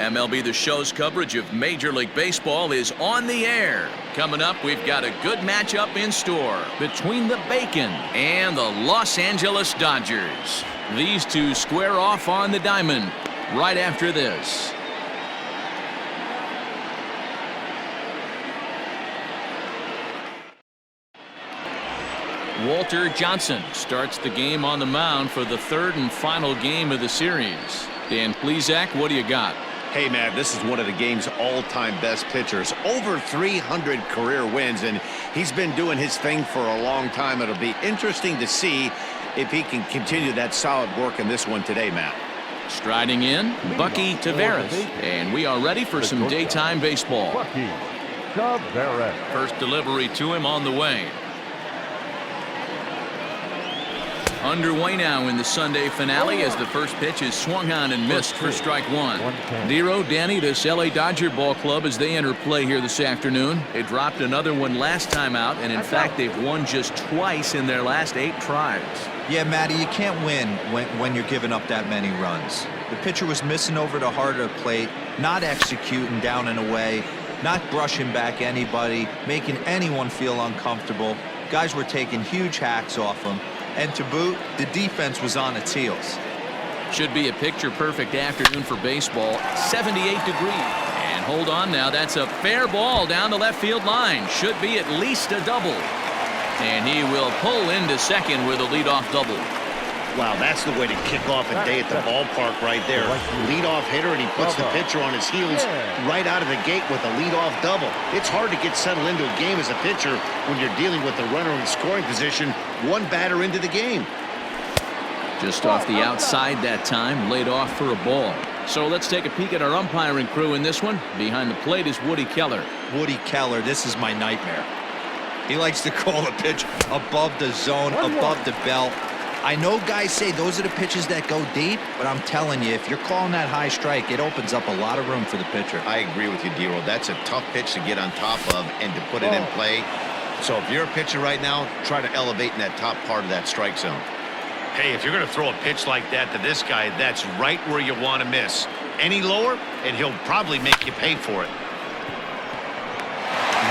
MLB The Show's coverage of Major League Baseball is on the air. Coming up, we've got a good matchup in store between the Bacon and the Los Angeles Dodgers. These two square off on the diamond right after this. Walter Johnson starts the game on the mound for the third and final game of the series. Dan Plesac, what do you got? Hey, man, this is one of the game's all-time best pitchers. Over 300 career wins, and he's been doing his thing for a long time. It'll be interesting to see if he can continue that solid work in this one today, Matt. Striding in, Bucky Taveras. And we are ready for some daytime baseball. Bucky Taveras. First delivery to him on the way. Underway now in the Sunday finale as the first pitch is swung on and missed for strike one. Dero, Danny, this LA Dodger ball club as they enter play here this afternoon. They dropped another one last time out, and in fact they've won just twice in their last 8 tries. Yeah, Matty, you can't win when you're giving up that many runs. The pitcher was missing over the heart of the plate, not executing down and away, not brushing back anybody, making anyone feel uncomfortable. Guys were taking huge hacks off him. And to boot, the defense was on its heels. Should be a picture-perfect afternoon for baseball. 78 degrees. And hold on now, that's a fair ball down the left field line. Should be at least a double. And he will pull into second with a leadoff double. Wow, that's the way to kick off a day at the ballpark right there. Leadoff hitter, and he puts the pitcher on his heels right out of the gate with a leadoff double. It's hard to get settled into a game as a pitcher when you're dealing with the runner in scoring position, one batter into the game. Just off the outside that time, laid off for a ball. So let's take a peek at our umpiring crew in this one. Behind the plate is Woody Keller. Woody Keller, this is my nightmare. He likes to call the pitch above the zone, above the belt. I know guys say those are the pitches that go deep, but I'm telling you, if you're calling that high strike, it opens up a lot of room for the pitcher. I agree with you, Dero. That's a tough pitch to get on top of and to put it in play. So if you're a pitcher right now, try to elevate in that top part of that strike zone. Hey, if you're going to throw a pitch like that to this guy, that's right where you want to miss. Any lower, and he'll probably make you pay for it.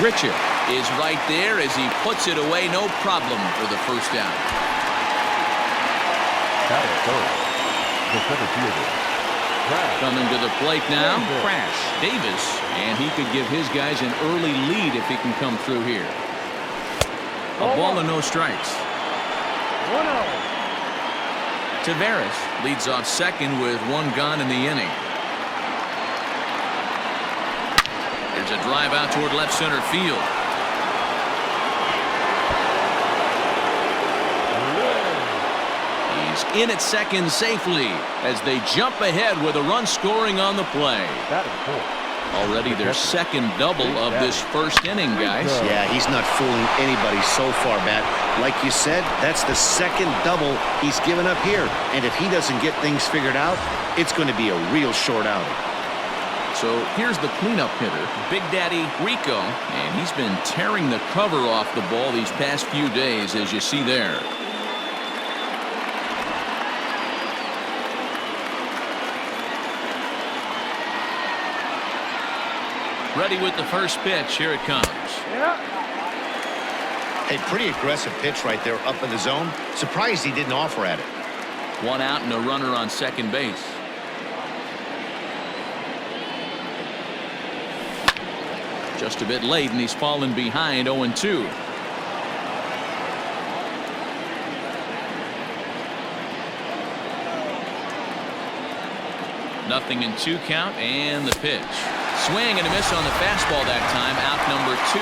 Richard is right there as he puts it away, no problem for the first down. Coming to the plate now, Crash Davis, and he could give his guys an early lead if he can come through here. A ball and no strikes. Taveras leads off second with 1 gone in the inning. There's a drive out toward left center field. In at second safely as they jump ahead with a run scoring on the play. Already their second double of this first inning, guys. Yeah, he's not fooling anybody so far, Matt. Like you said, that's the second double he's given up here. And if he doesn't get things figured out, it's going to be a real short outing. So here's the cleanup hitter, Big Daddy Rico, and he's been tearing the cover off the ball these past few days, as you see there. Ready with the first pitch. Here it comes. A pretty aggressive pitch right there up in the zone. Surprised he didn't offer at it. 1 out and a runner on second base. Just a bit late, and he's fallen behind 0-2. Nothing in 2 count, and the pitch. Swing and a miss on the fastball that time, out number 2.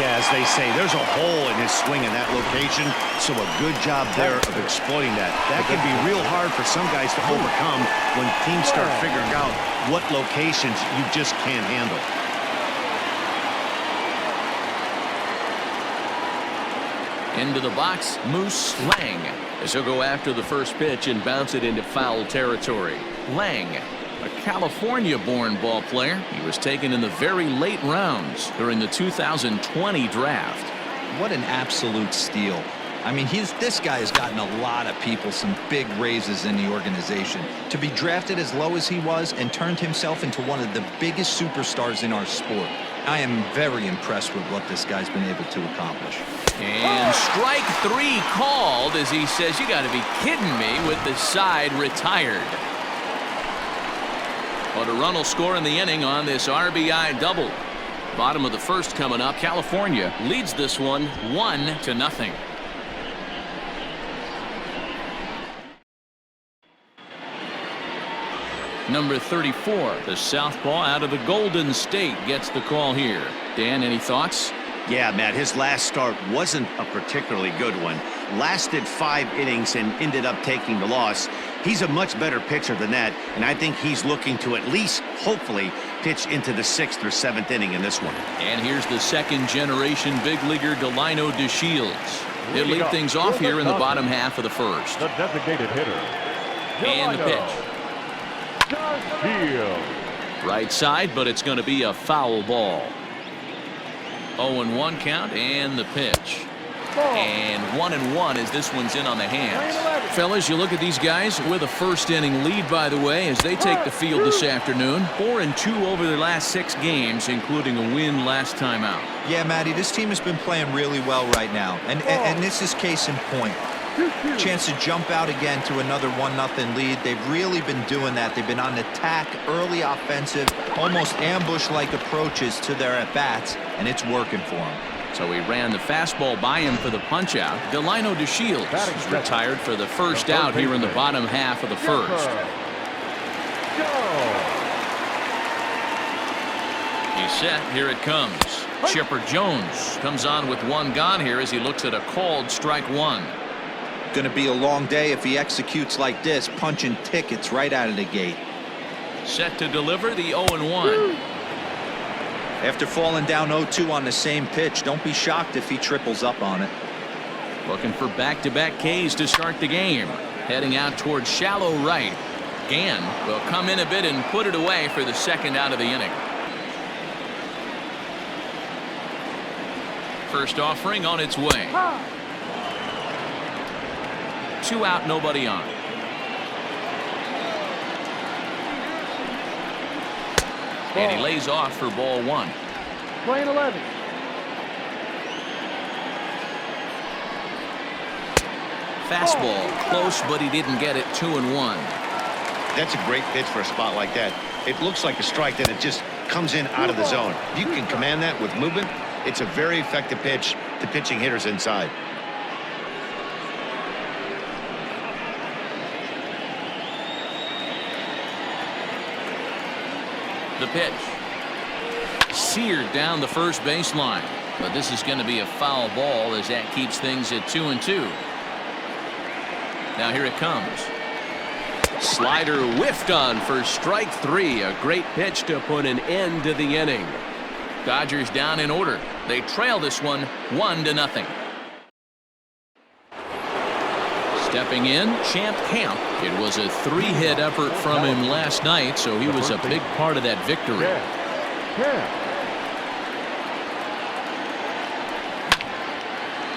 Yeah, as they say, there's a hole in his swing in that location, so a good job there of exploiting that. That can be real hard for some guys to overcome when teams start figuring out what locations you just can't handle. Into the box, Moose Lang, as he'll go after the first pitch and bounce it into foul territory. Lang, a California-born ball player. He was taken in the very late rounds during the 2020 draft. What an absolute steal. I mean, this guy has gotten a lot of people some big raises in the organization. To be drafted as low as he was and turned himself into one of the biggest superstars in our sport. I am very impressed with what this guy's been able to accomplish. And strike 3 called as he says, you got to be kidding me, with the side retired. But a run will score in the inning on this RBI double. Bottom of the first coming up. California leads this one 1-0. Number 34, the southpaw out of the Golden State, gets the call here. Dan, any thoughts? Yeah, Matt, his last start wasn't a particularly good one. Lasted 5 innings and ended up taking the loss. He's a much better pitcher than that, and I think he's looking to at least, hopefully, pitch into the 6th or 7th inning in this one. And here's the second-generation big leaguer Delino DeShields. He'll lead things off here in the bottom half of the first. The designated hitter. And the pitch. Right side, but it's going to be a foul ball. 0-1 count, and the pitch. And 1-1 as this one's in on the hands. Fellas, you look at these guys with a first inning lead, by the way, as they take the field this afternoon. 4-2 over their last 6 games, including a win last time out. Yeah, Matty, this team has been playing really well right now, and this is case in point. Chance to jump out again to another 1-0 lead. They've really been doing that. They've been on attack, early offensive, almost ambush-like approaches to their at-bats, and it's working for them. So he ran the fastball by him for the punch-out. Delino DeShields is retired for the first out here in the bottom half of the first. He's set. Here it comes. Chipper Jones comes on with 1 gone here as he looks at a called strike 1. Going to be a long day if he executes like this, punching tickets right out of the gate. Set to deliver the 0-1. After falling down 0-2 on the same pitch, don't be shocked if he triples up on it. Looking for back-to-back Ks to start the game. Heading out towards shallow right. Gann will come in a bit and put it away for the second out of the inning. First offering on its way. 2 out, nobody on. And he lays off for ball 1. Playing 11. Fastball close, but he didn't get it. 2-1. That's a great pitch for a spot like that. It looks like a strike that it just comes in out of the zone. If you can command that with movement, it's a very effective pitch to pitching hitters inside. The pitch. Seared down the first baseline. But this is going to be a foul ball as that keeps things at 2-2. Now here it comes. Slider whiffed on for strike 3. A great pitch to put an end to the inning. Dodgers down in order. They trail this one 1-0. Stepping in, Champ Camp. It was a 3-hit effort from him last night, so he was a big part of that victory.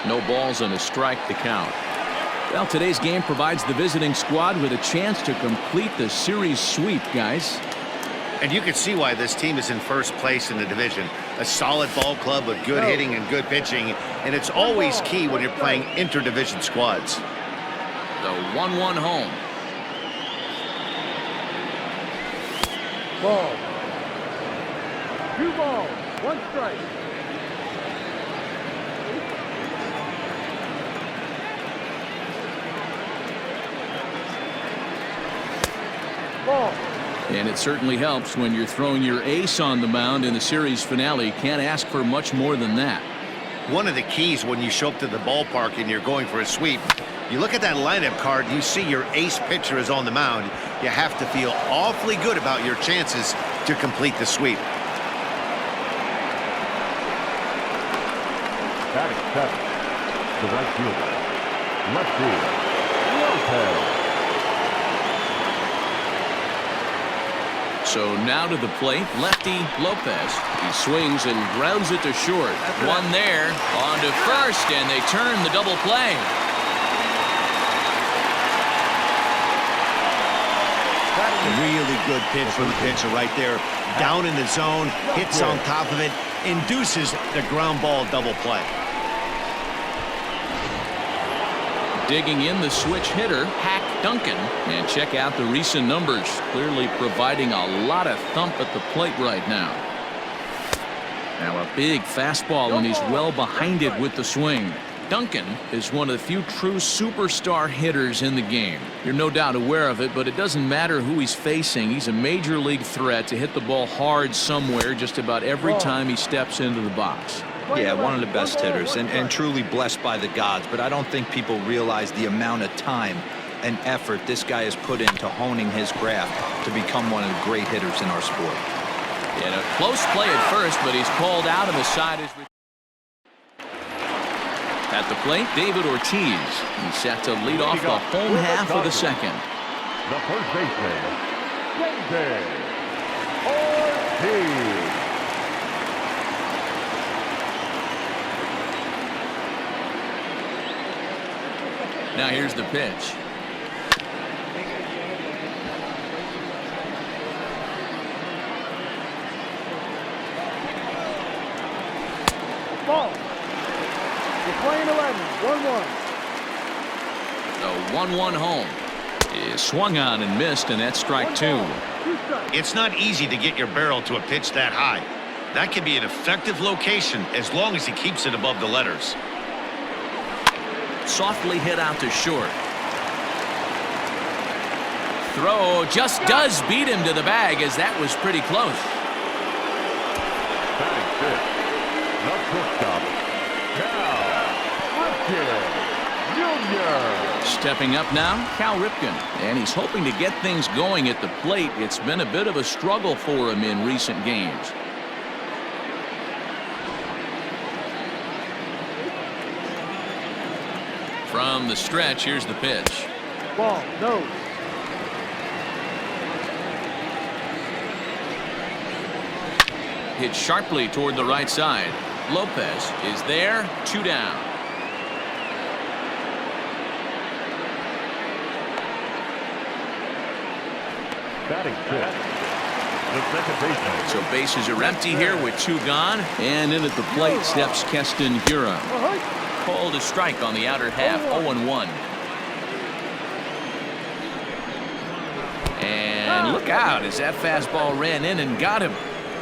No balls and a strike to count. Well, today's game provides the visiting squad with a chance to complete the series sweep, guys. And you can see why this team is in first place in the division. A solid ball club with good hitting and good pitching, and it's always key when you're playing interdivision squads. The 1-1 home. Ball. 2 balls, 1 strike. Ball. And it certainly helps when you're throwing your ace on the mound in the series finale. Can't ask for much more than that. One of the keys when you show up to the ballpark and you're going for a sweep, you look at that lineup card, you see your ace pitcher is on the mound. You have to feel awfully good about your chances to complete the sweep. Batting 7. The right fielder. Left field. Lopez. So now to the plate, lefty Lopez. He swings and grounds it to short. One there, on to first, and they turn the double play. Really good pitch from the pitcher right there. Down in the zone, hits on top of it, induces the ground ball double play. Digging in the switch hitter, Hack Duncan. And check out the recent numbers. Clearly providing a lot of thump at the plate right now. Now a big fastball, and he's well behind it with the swing. Duncan is one of the few true superstar hitters in the game. You're no doubt aware of it, but it doesn't matter who he's facing. He's a major league threat to hit the ball hard somewhere just about every time he steps into the box. Yeah, one of the best hitters and truly blessed by the gods, but I don't think people realize the amount of time and effort this guy has put into honing his craft to become one of the great hitters in our sport. And a close play at first, but he's called out and the side is... At the plate, David Ortiz. He's set to lead off the home half of the second. The first baseman, David Ortiz. Now here's the pitch. Ball. You're playing 11, 1-1. The 1-1 home is swung on and missed, and that's strike two. It's not easy to get your barrel to a pitch that high. That can be an effective location as long as he keeps it above the letters. Softly hit out to short. Throw just does beat him to the bag, as that was pretty close. Batting fifth, the shortstop, Cal Ripken Jr. Stepping up now, Cal Ripken, and he's hoping to get things going at the plate. It's been a bit of a struggle for him in recent games. From the stretch, here's the pitch. Ball, no. Hit sharply toward the right side. Lopez is there, 2 down. Batting fifth, the second baseman. So bases are empty here with 2 gone. And in at the plate steps Keston Hiura. Called a strike on the outer half, 0-1. And look out as that fastball ran in and got him.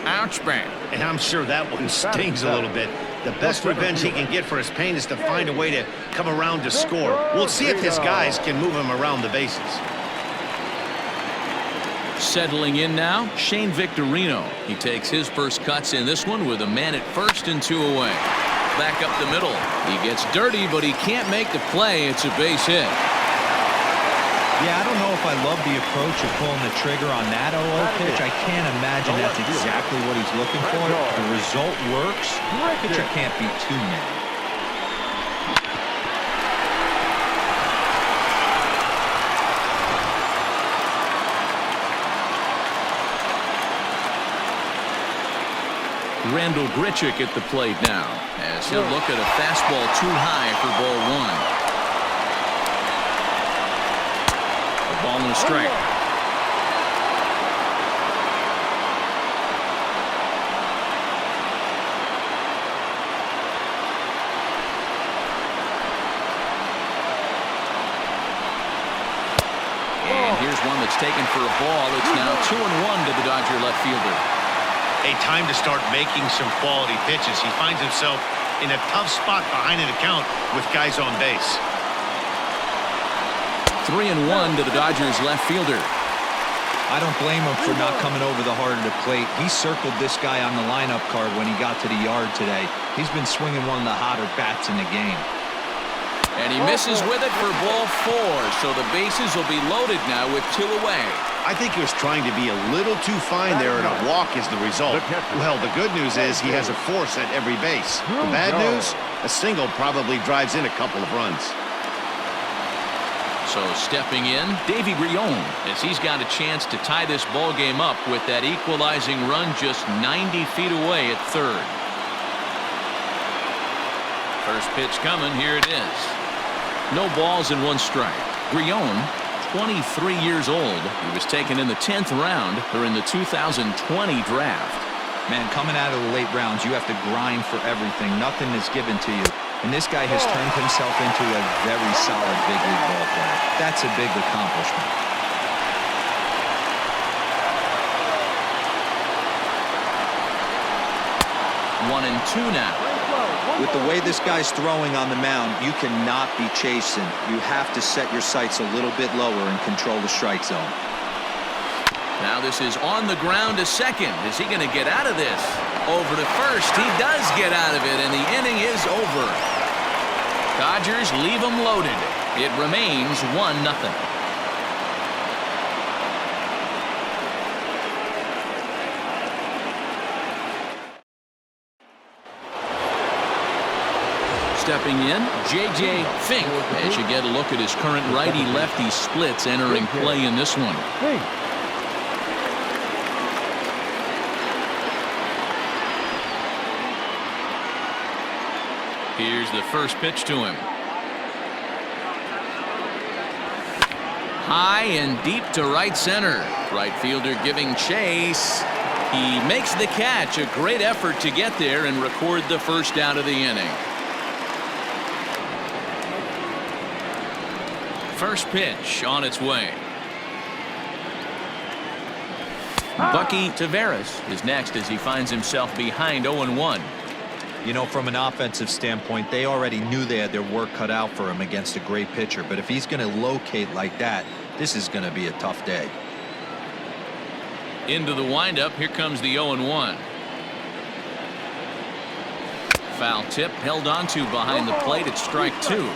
Ouch, man. And I'm sure that one stings a little bit. The best revenge he can get for his pain is to find a way to come around to score. We'll see if his guys can move him around the bases. Settling in now, Shane Victorino. He takes his first cuts in this one with a man at first and 2 away. Back up the middle. He gets dirty, but he can't make the play. It's a base hit. Yeah, I don't know if I love the approach of pulling the trigger on that 0-0 pitch. I can't imagine that's exactly what he's looking for. The result works. The pitcher can't be too mad. Randall Grichuk at the plate now, as he'll look at a fastball too high for ball 1. A ball and a strike. And here's one that's taken for a ball. It's now 2-1 to the Dodger left fielder. A time to start making some quality pitches. He finds himself in a tough spot behind an account with guys on base. 3-1 to the Dodgers left fielder. I don't blame him for not coming over the heart of the plate. He circled this guy on the lineup card when he got to the yard today. He's been swinging one of the hotter bats in the game. And he misses with it for ball 4, so the bases will be loaded now with 2 away. I think he was trying to be a little too fine there, and a walk is the result. Well, the good news is he has a force at every base. The bad news, a single probably drives in a couple of runs. So stepping in, Davy Grion, as he's got a chance to tie this ball game up with that equalizing run just 90 feet away at third. First pitch coming. Here it is. No balls and 1 strike. Grion, 23 years old. He was taken in the 10th round during the 2020 draft. Man, coming out of the late rounds, you have to grind for everything. Nothing is given to you. And this guy has turned himself into a very solid big league ball player. That's a big accomplishment. 1-2 now. With the way this guy's throwing on the mound, you cannot be chasing. You have to set your sights a little bit lower and control the strike zone. Now this is on the ground to second. Is he going to get out of this? Over to first. He does get out of it, and the inning is over. Dodgers leave him loaded. It remains 1-0. Stepping in, J.J. Fink, as you get a look at his current righty-lefty splits entering play in this one. Here's the first pitch to him. High and deep to right center. Right fielder giving chase. He makes the catch. A great effort to get there and record the first out of the inning. First pitch on its way. Bucky Taveras is next as he finds himself behind 0-1. You know, from an offensive standpoint, they already knew they had their work cut out for him against a great pitcher. But if he's going to locate like that, this is going to be a tough day. Into the windup. Here comes the 0-1. Foul tip held onto behind the plate at strike 2.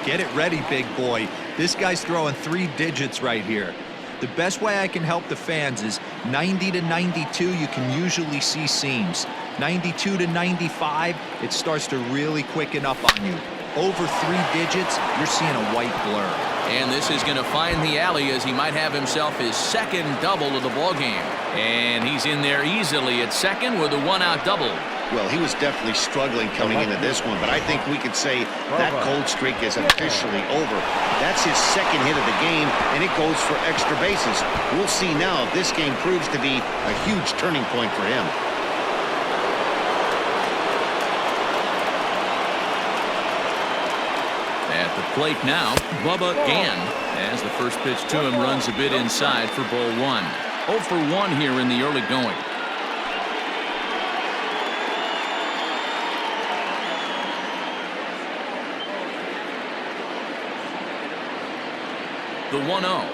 Get it ready, big boy. This guy's throwing 3 digits right here. The best way I can help the fans is 90 to 92, you can usually see seams. 92 to 95, it starts to really quicken up on you. Over 3 digits, you're seeing a white blur. And this is going to find the alley as he might have himself his second double of the ball game. And he's in there easily at second with a 1-out double. Well, he was definitely struggling coming into this one, but I think we could say that cold streak is officially over. That's his second hit of the game, and it goes for extra bases. We'll see now if this game proves to be a huge turning point for him. At the plate now, Bubba Gann, as the first pitch to him runs a bit inside for ball 1. 0 for 1 here in the early going. The 1-0.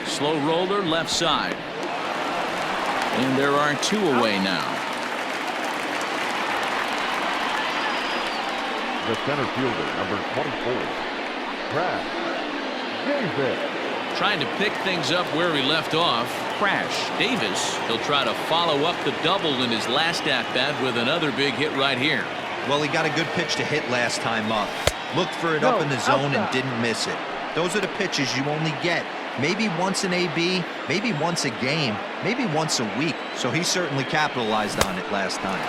Slow roller left side. And there are 2 away now. The center fielder, number 24, Crash Davis. Trying to pick things up where he left off. Crash Davis. He'll try to follow up the double in his last at-bat with another big hit right here. Well, he got a good pitch to hit last time up. Looked for it up in the zone and didn't miss it. Those are the pitches you only get maybe once in AB, maybe once a game, maybe once a week. So he certainly capitalized on it last time.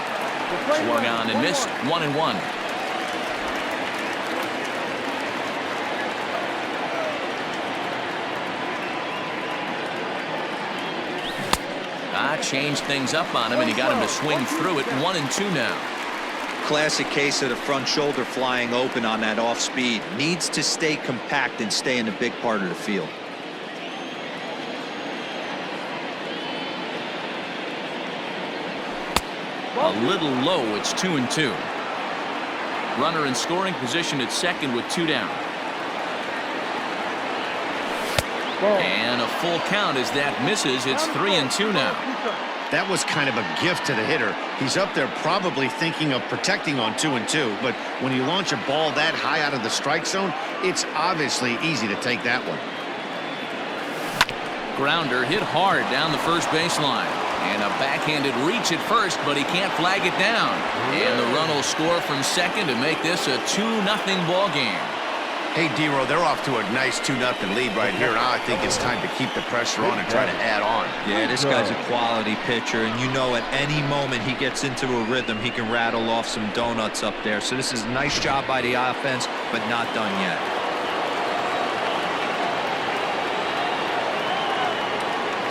Swung on and missed. 1-1. Changed things up on him, and he got him to swing through it. 1-2 now. Classic case of the front shoulder flying open on that off speed. Needs to stay compact and stay in the big part of the field. A little low. It's 2-2. Runner in scoring position at second with 2 down. And a full count as that misses. It's 3-2 now. That was kind of a gift to the hitter. He's up there probably thinking of protecting on 2-2, but when you launch a ball that high out of the strike zone, it's obviously easy to take that one. Grounder hit hard down the first baseline. And a backhanded reach at first, but he can't flag it down. And the run will score from second to make this a 2-0 ball game. Hey, D-Row, they're off to a nice 2-0 lead right here. Now I think it's time to keep the pressure on and try to add on. Yeah, this guy's a quality pitcher, and you know at any moment he gets into a rhythm, he can rattle off some donuts up there. So this is a nice job by the offense, but not done yet.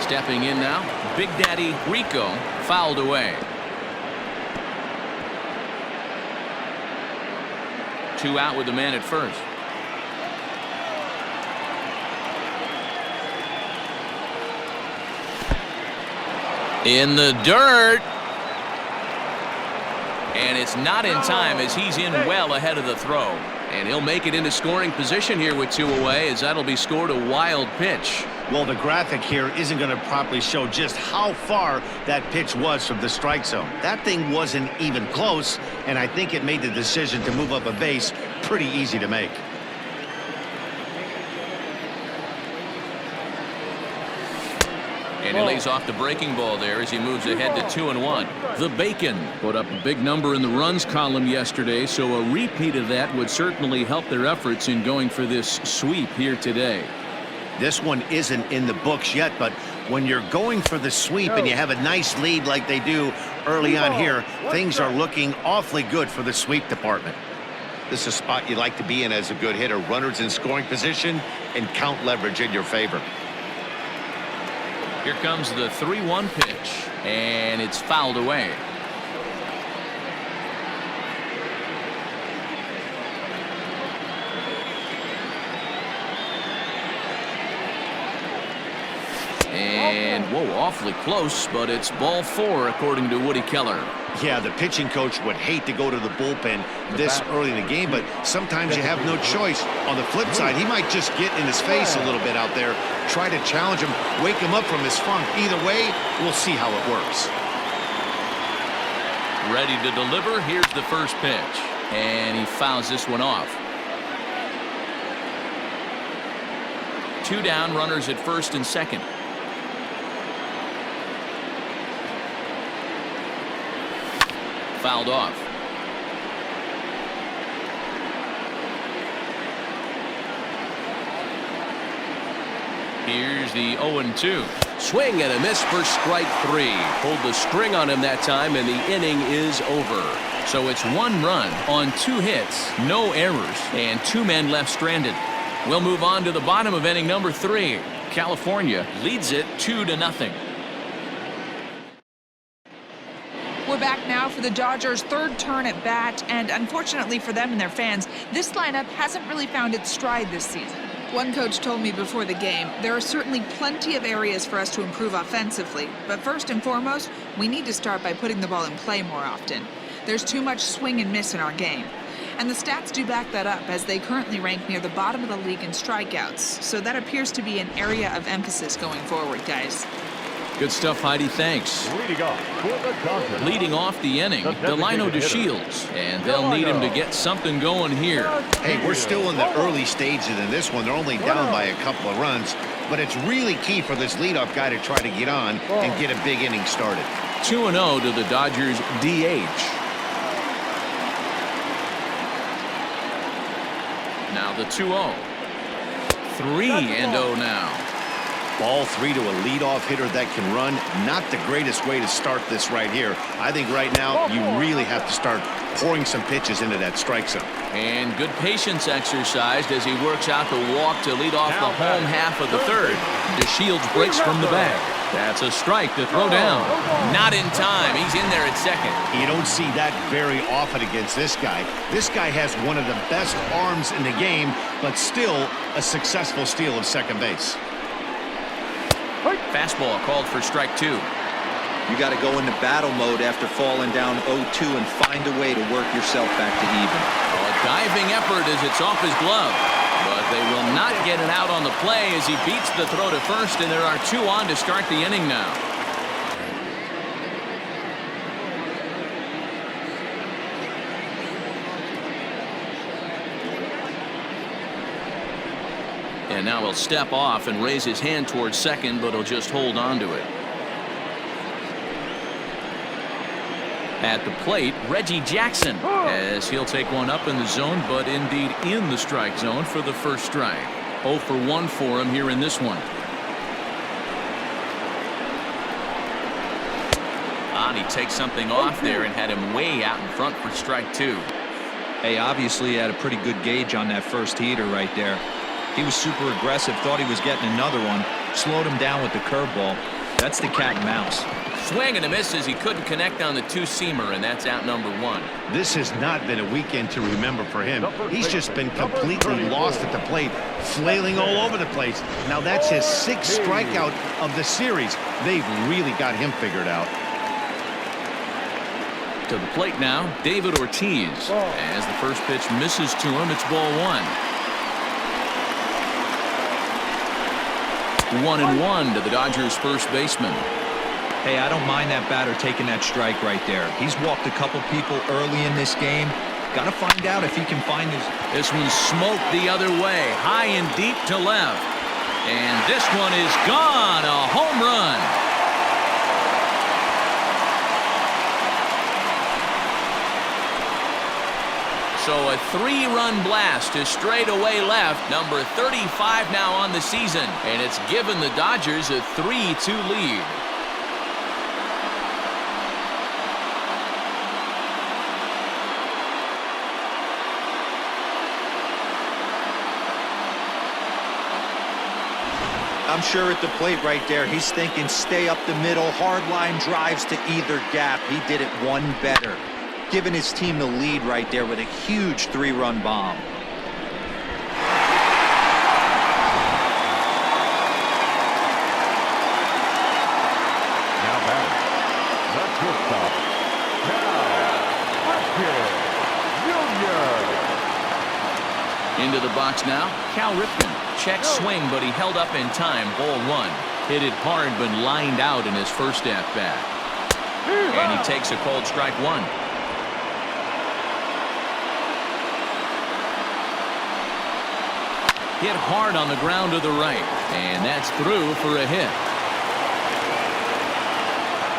Stepping in now, Big Daddy Rico fouled away. 2 out with the man at first. In the dirt. And it's not in time as he's in well ahead of the throw. And he'll make it into scoring position here with 2 away, as that'll be scored a wild pitch. Well, the graphic here isn't going to properly show just how far that pitch was from the strike zone. That thing wasn't even close, and I think it made the decision to move up a base pretty easy to make. And he lays off the breaking ball there as he moves ahead to 2-1. The Bacon put up a big number in the runs column yesterday, so a repeat of that would certainly help their efforts in going for this sweep here today. This one isn't in the books yet, but when you're going for the sweep and you have a nice lead like they do early on here, things are looking awfully good for the sweep department. This is a spot you like to be in as a good hitter. Runners in scoring position and count leverage in your favor. Here comes the 3-1 pitch, and it's fouled away. And, whoa, awfully close, but it's ball 4 according to Woody Keller. Yeah, the pitching coach would hate to go to the bullpen this early in the game, but sometimes you have no choice. On the flip side, he might just get in his face a little bit out there, try to challenge him, wake him up from his funk. Either way, we'll see how it works. Ready to deliver. Here's the first pitch, and he fouls this one off. 2 down, runners at first and second. Fouled off. Here's the 0-2. Swing and a miss for strike 3. Pulled the string on him that time, and the inning is over. So it's 1 run on 2 hits, no errors, and 2 men left stranded. We'll move on to the bottom of inning number 3. California leads it 2-0. We're back now for the Dodgers' 3rd turn at bat, and unfortunately for them and their fans, this lineup hasn't really found its stride this season. One coach told me before the game, there are certainly plenty of areas for us to improve offensively, but first and foremost, we need to start by putting the ball in play more often. There's too much swing and miss in our game. And the stats do back that up, as they currently rank near the bottom of the league in strikeouts, so that appears to be an area of emphasis going forward, guys. Good stuff, Heidi. Thanks. Leading off the inning, Delino DeShields, and they'll need him to get something going here. Hey, we're still in the early stages in this one. They're only down by a couple of runs, but it's really key for this leadoff guy to try to get on and get a big inning started. 2-0 to the Dodgers DH. Now the 2-0. 3-0 now. Ball 3 to a leadoff hitter that can run. Not the greatest way to start this right here. I think right now you really have to start pouring some pitches into that strike zone. And good patience exercised as he works out the walk to lead off the home half of the 3rd. DeShields breaks from the bag. That's a strike to throw down. Not in time. He's in there at second. You don't see that very often against this guy. This guy has one of the best arms in the game, but still a successful steal of second base. Fastball called for strike 2. You got to go into battle mode after falling down 0-2 and find a way to work yourself back to even. A diving effort as it's off his glove. But they will not get it out on the play as he beats the throw to first, and there are 2 on to start the inning now. And now he'll step off and raise his hand towards second, but he'll just hold on to it. At the plate, Reggie Jackson, as he'll take one up in the zone, but indeed in the strike zone for the first strike. 0 for 1 for him here in this one. And he takes something off there and had him way out in front for strike 2. Hey, obviously he had a pretty good gauge on that first heater right there. He was super aggressive, thought he was getting another one, slowed him down with the curveball. That's the cat and mouse. Swing and a miss as he couldn't connect on the two-seamer, and that's out number 1. This has not been a weekend to remember for him. He's just been completely lost at the plate, flailing all over the place. Now that's his 6th strikeout of the series. They've really got him figured out. To the plate now, David Ortiz. As the first pitch misses to him, it's ball 1. 1-1 to the Dodgers' first baseman. Hey, I don't mind that batter taking that strike right there. He's walked a couple people early in this game. Got to find out if he can find his... This one's smoked the other way, high and deep to left. And this one is gone, a home run. So a 3-run blast to straightaway left, number 35 now on the season, and it's given the Dodgers a 3-2 lead. I'm sure at the plate right there, he's thinking stay up the middle, hard line drives to either gap. He did it one better, giving his team the lead right there with a huge 3-run bomb. Now batting. The shortstop. Into the box now, Cal Ripken. Check swing, but he held up in time. Ball 1. Hit it hard, but lined out in his first at-bat. And he takes a called strike 1. Hit hard on the ground to the right, and that's through for a hit.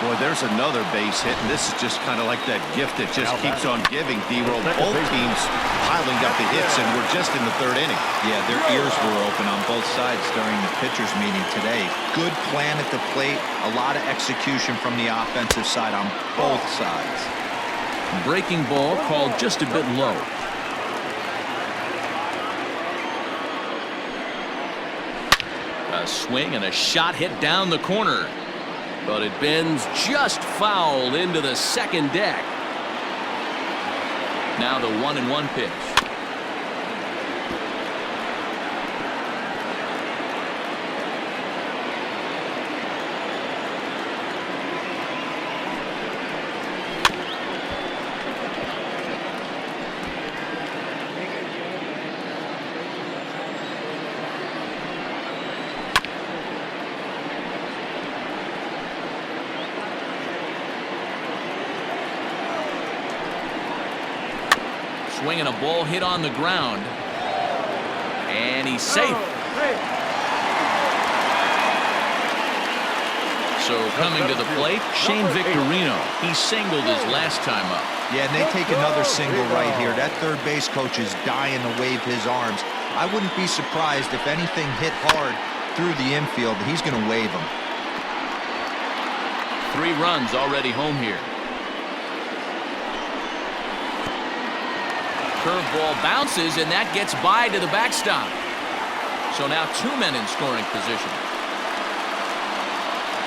Boy, there's another base hit, and this is just kind of like that gift that just keeps on giving, D-Roll. Both teams piling up the hits, and we're just in the 3rd inning. Yeah, their ears were open on both sides during the pitchers meeting today. Good plan at the plate, a lot of execution from the offensive side on both sides. Breaking ball called just a bit low. A swing and a shot hit down the corner. But it bends just foul into the second deck. Now the 1-1 pitch. Swinging a ball hit on the ground. And he's safe. So coming to the plate, Shane Victorino. He singled his last time up. Yeah, and they take another single right here. That third base coach is dying to wave his arms. I wouldn't be surprised if anything hit hard through the infield. He's going to wave them. 3 runs already home here. Curveball bounces, and that gets by to the backstop. So now 2 men in scoring position.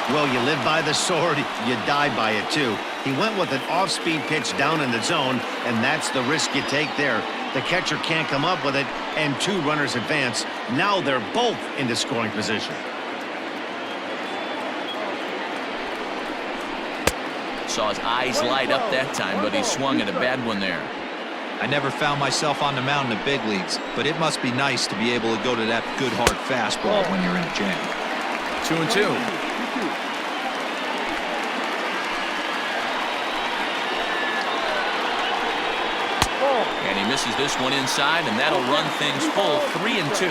Well, you live by the sword, you die by it too. He went with an off-speed pitch down in the zone, and that's the risk you take there. The catcher can't come up with it, and 2 runners advance. Now they're both into scoring position. Saw his eyes light up that time, but he swung at a bad one there. I never found myself on the mound in the big leagues, but it must be nice to be able to go to that good hard fastball when you're in a jam. 2-2. And he misses this one inside, and that'll run things full 3-2.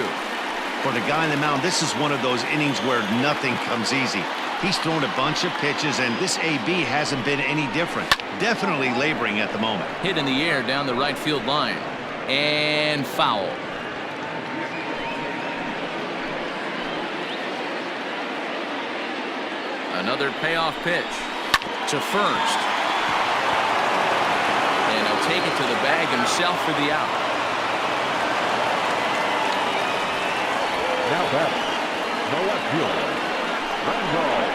For the guy on the mound, this is one of those innings where nothing comes easy. He's thrown a bunch of pitches, and this AB hasn't been any different. Definitely laboring at the moment. Hit in the air down the right field line. And foul. Another payoff pitch to first. And he'll take it to the bag himself for the out. Now back, the left fielder, Fernando.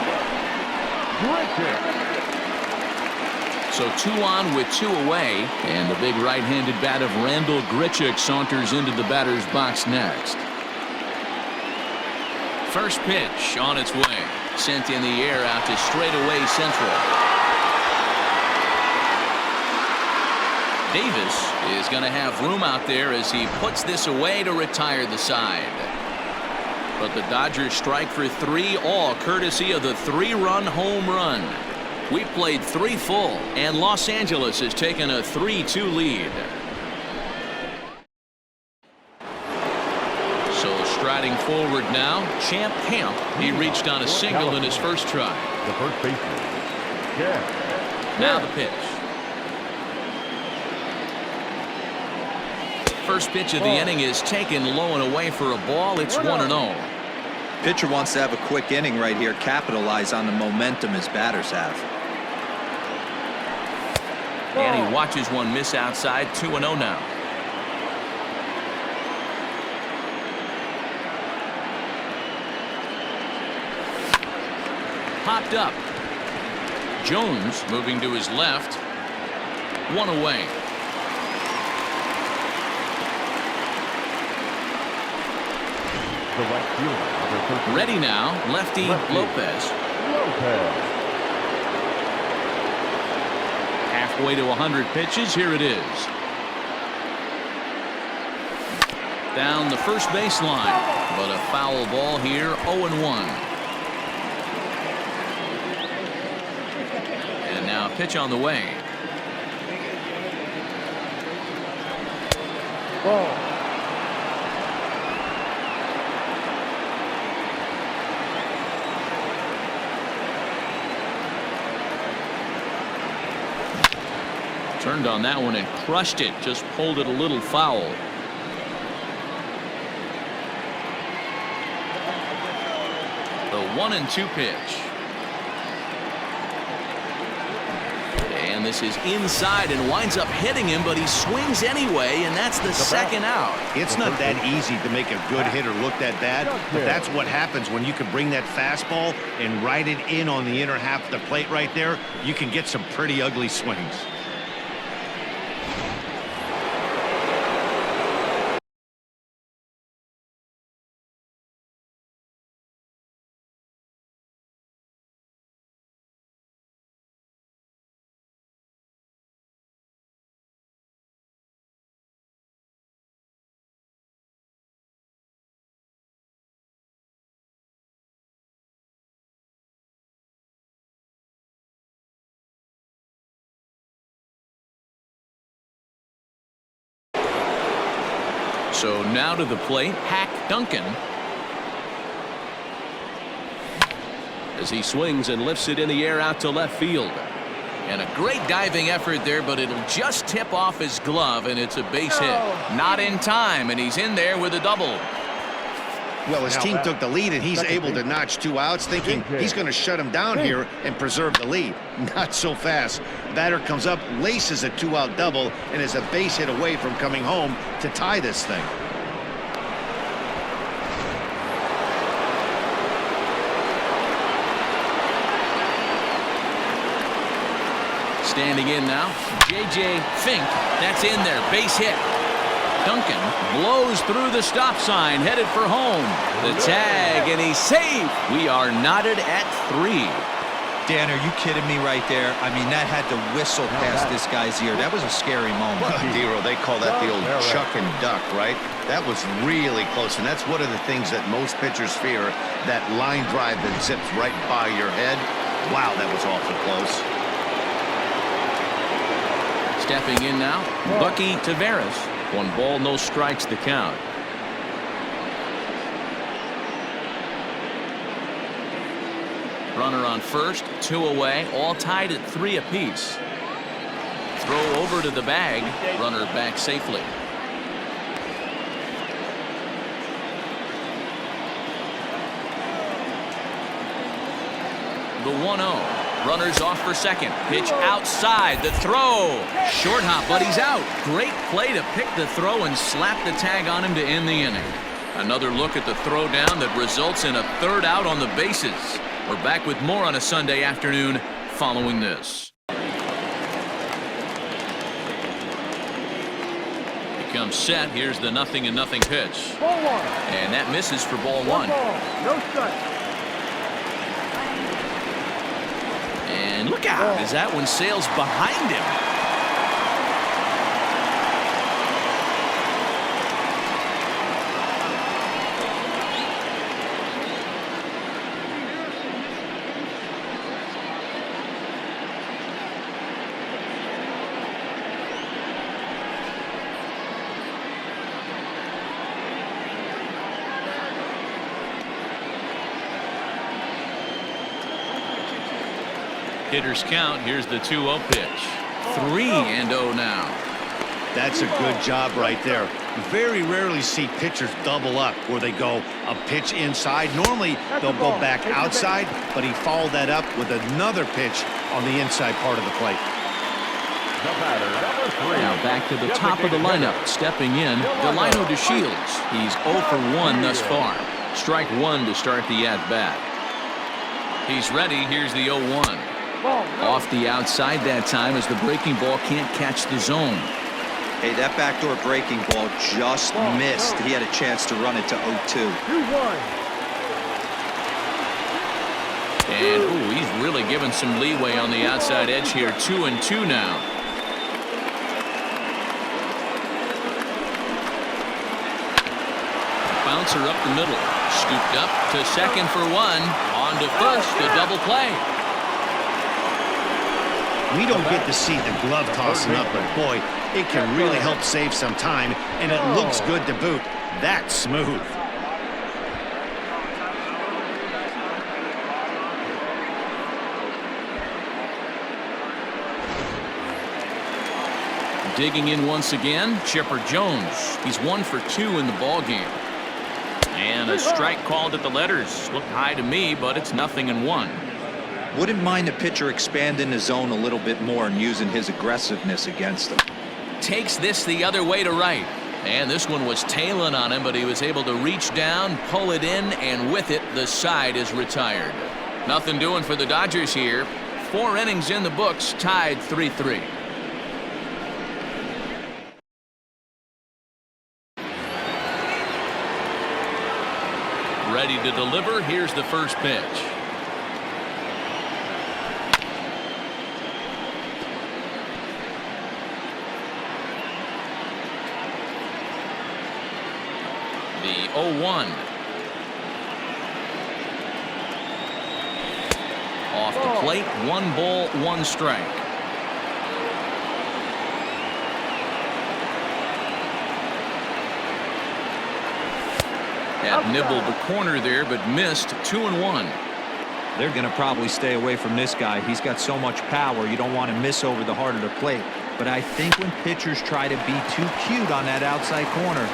So 2 on with 2 away, and the big right-handed bat of Randall Grichuk saunters into the batter's box next. First pitch on its way, sent in the air out to straightaway central. Davis is going to have room out there as he puts this away to retire the side. But the Dodgers strike for 3, all courtesy of the 3-run home run. We played 3 full, and Los Angeles has taken a 3-2 lead. So striding forward now, Champ Camp. He reached on a single in his first try. The first baseman. Yeah. Now the pitch. First pitch of the inning is taken low and away for a ball. It's 1-0. Pitcher wants to have a quick inning right here, capitalize on the momentum his batters have. And he watches one miss outside. 2-0 now. Popped up. Jones moving to his left. 1 away. The right fielder. Ready now, lefty Lopez. Halfway to 100 pitches. Here it is. Down the first baseline, but a foul ball here. 0-1. And now a pitch on the way. Ball. Turned on that one and crushed it. Just pulled it a little foul. The 1-2 pitch. And this is inside and winds up hitting him, but he swings anyway, and that's the second out. It's not that easy to make a good hitter look that bad, but that's what happens when you can bring that fastball and ride it in on the inner half of the plate right there. You can get some pretty ugly swings. So now to the plate, Hack Duncan. As he swings and lifts it in the air out to left field. And a great diving effort there, but it'll just tip off his glove, and it's a base hit. Not in time, and he's in there with a double. Well, his team took the lead, and he's able to notch 2 outs, thinking he's going to shut him down here and preserve the lead. Not so fast. Batter comes up, laces a 2-out double, and is a base hit away from coming home to tie this thing. Standing in now, J.J. Fink. That's in there, base hit. Duncan blows through the stop sign, headed for home. The tag, and he's safe. We are knotted at 3. Dan, are you kidding me right there? I mean, that had to whistle past this guy's ear. That was a scary moment. Dero, they call that the old chuck and duck, right? That was really close, and that's one of the things that most pitchers fear, that line drive that zips right by your head. Wow, that was awful close. Stepping in now, Bucky Taveras. 1 ball, no strikes, the count. Runner on first, 2 away, all tied at 3 apiece. Throw over to the bag. Runner back safely. The 1-0. Runners off for second. Pitch outside. The throw. Short hop, but he's out. Great play to pick the throw and slap the tag on him to end the inning. Another look at the throw down that results in a 3rd out on the bases. We're back with more on a Sunday afternoon following this. He comes set. Here's the 0-0 pitch. Ball 1. And that misses for ball 1. Ball. No strike. And look out as that one sails behind him. Hitters count. Here's the 2-0 pitch. 3-0 now. That's a good job right there. Very rarely see pitchers double up where they go a pitch inside. Normally they'll go back outside, but he followed that up with another pitch on the inside part of the plate. The batter, number 3. Now back to the top of the lineup. Stepping in, Delino DeShields. He's 0 for 1 thus far. Strike 1 to start the at-bat. He's ready. Here's the 0-1. Off the outside that time as the breaking ball can't catch the zone. Hey, that backdoor breaking ball just missed. He had a chance to run it to 0-2. 2-1. And ooh, he's really given some leeway on the outside edge here. 2-2 now. Bouncer up the middle. Scooped up to second for 1. On to first, a double play. We don't get to see the glove tossing up, but boy, it can really help save some time, and it looks good to boot. That's smooth. Digging in once again, Chipper Jones. He's 1 for 2 in the ballgame. And a strike called at the letters. Looked high to me, but it's 0-1. Wouldn't mind the pitcher expanding the zone a little bit more and using his aggressiveness against him. Takes this the other way to right. And this one was tailing on him, but he was able to reach down, pull it in, and with it, the side is retired. Nothing doing for the Dodgers here. 4 innings in the books, tied 3-3. Ready to deliver. Here's the first pitch. The 0-1. Off the plate, 1 ball, 1 strike. That nibbled the corner there, but missed. 2-1. They're going to probably stay away from this guy. He's got so much power. You don't want to miss over the heart of the plate. But I think when pitchers try to be too cute on that outside corner,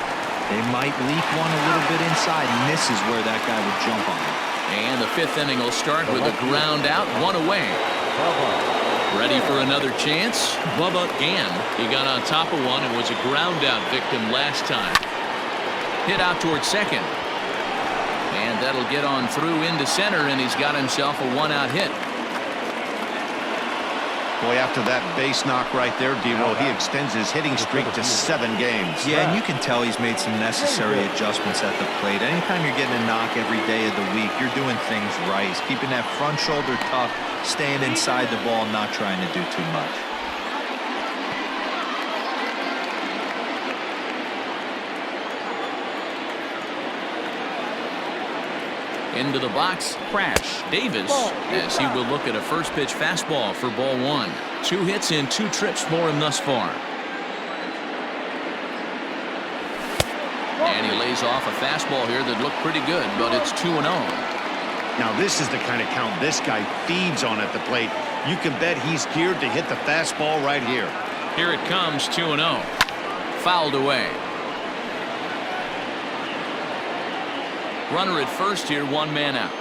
they might leak one a little bit inside, and this is where that guy would jump on him. And the 5th inning will start with a ground out, 1 away. Ready for another chance? Bubba Gann. He got on top of one and was a ground out victim last time. Hit out towards second. And that'll get on through into center, and he's got himself a 1-out hit. Boy, after that base knock right there, D-Roll, he extends his hitting streak to 7 games. Yeah, and you can tell he's made some necessary adjustments at the plate. Anytime you're getting a knock every day of the week, you're doing things right. He's keeping that front shoulder tough, staying inside the ball, not trying to do too much. Into the box, Crash Davis, as he will look at a first pitch fastball for ball 1. 2 hits in 2 trips for him thus far. And he lays off a fastball here that looked pretty good, but it's 2-0. Now, this is the kind of count this guy feeds on at the plate. You can bet he's geared to hit the fastball right here. Here it comes, 2-0. Fouled away. Runner at first here, one man out.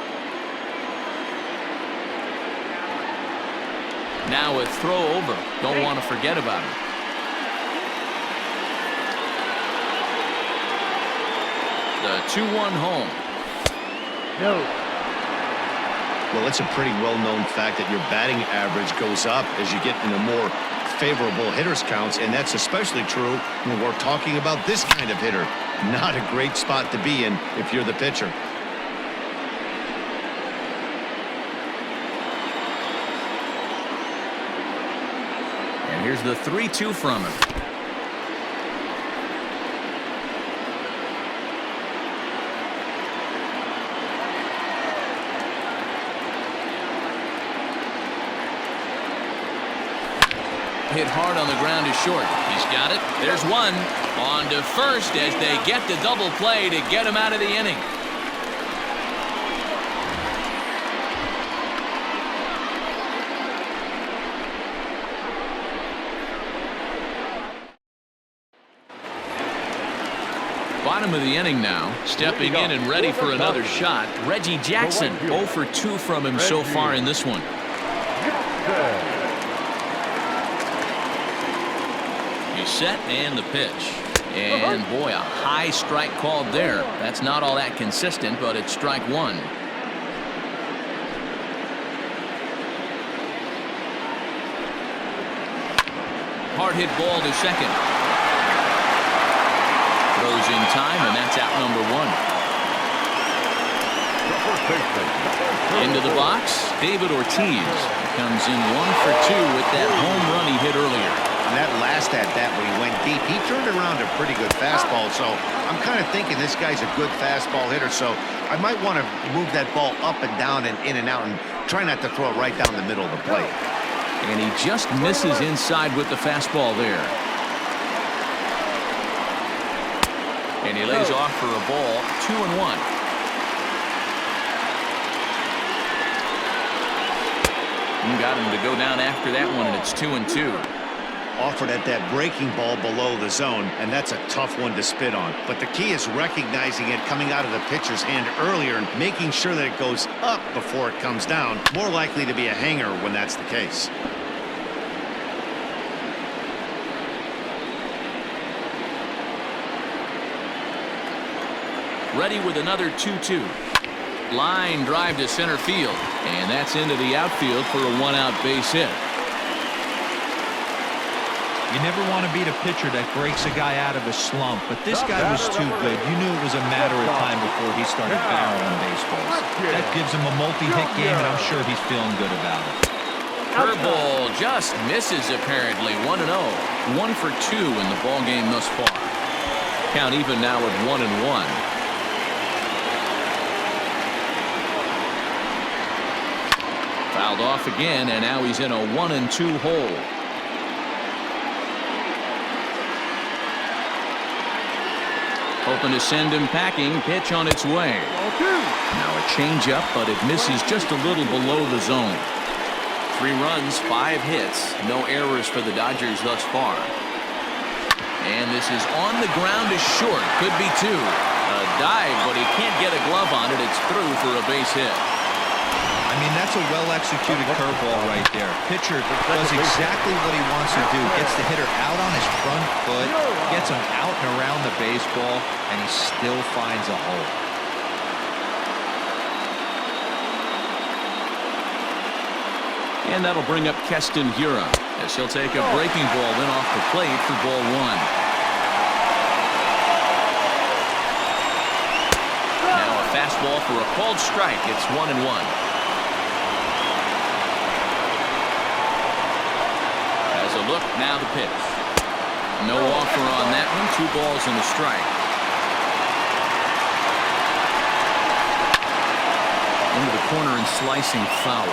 Now a throw over. Don't want to forget about it. The 2-1 home. No. Well, it's a pretty well-known fact that your batting average goes up as you get into more favorable hitters counts, and that's especially true when we're talking about this kind of hitter. Not a great spot to be in if you're the pitcher. And here's the 3-2 from him. Hit hard on the ground is short. He's got it. There's one. On to first as they get the double play to get him out of the inning. Bottom of the inning now. Stepping in and ready for another shot. Reggie Jackson, 0 for 2 from him so far in this one. He's set and the pitch. And boy, a high strike called there. That's not all that consistent, but it's strike one. Hard hit ball to second. Throws in time, and that's out number one. Into the box, David Ortiz comes in 1 for 2 with that home run he hit earlier. And that last at-bat when he went deep, he turned around a pretty good fastball. So I'm kind of thinking this guy's a good fastball hitter. So I might want to move that ball up and down and in and out and try not to throw it right down the middle of the plate. And he just misses inside with the fastball there. And he lays off for a ball, 2-1. Got him to go down after that one, and it's 2-2. Offered at that breaking ball below the zone, and that's a tough one to spit on. But the key is recognizing it coming out of the pitcher's hand earlier and making sure that it goes up before it comes down. More likely to be a hanger when that's the case. Ready with another 2-2. Line drive to center field, and that's into the outfield for a one-out base hit. You never want to beat a pitcher that breaks a guy out of a slump, but this guy was too good. You knew it was a matter of time before he started barreling baseballs. That gives him a multi-hit game, and I'm sure he's feeling good about it. Curveball just misses apparently. 1-0. 1 for 2 in the ball game thus far. Count even now at 1-1. Fouled off again, and now he's in a 1-2 hole. Hoping to send him packing. Pitch on its way. Now a changeup, but it misses just a little below the zone. 3 runs, 5 hits. No errors for the Dodgers thus far. And this is on the ground is short. Could be 2. A dive, but he can't get a glove on it. It's through for a base hit. I mean, that's a well-executed curveball right there. Pitcher does exactly what he wants to do. Gets the hitter out on his front foot, gets him out and around the baseball, and he still finds a hole. And that'll bring up Keston Hiura as he'll take a breaking ball in off the plate for ball 1. Now a fastball for a called strike. It's 1-1. A look, now the pitch. No offer on that one. 2 balls and a strike. Into the corner and slicing foul.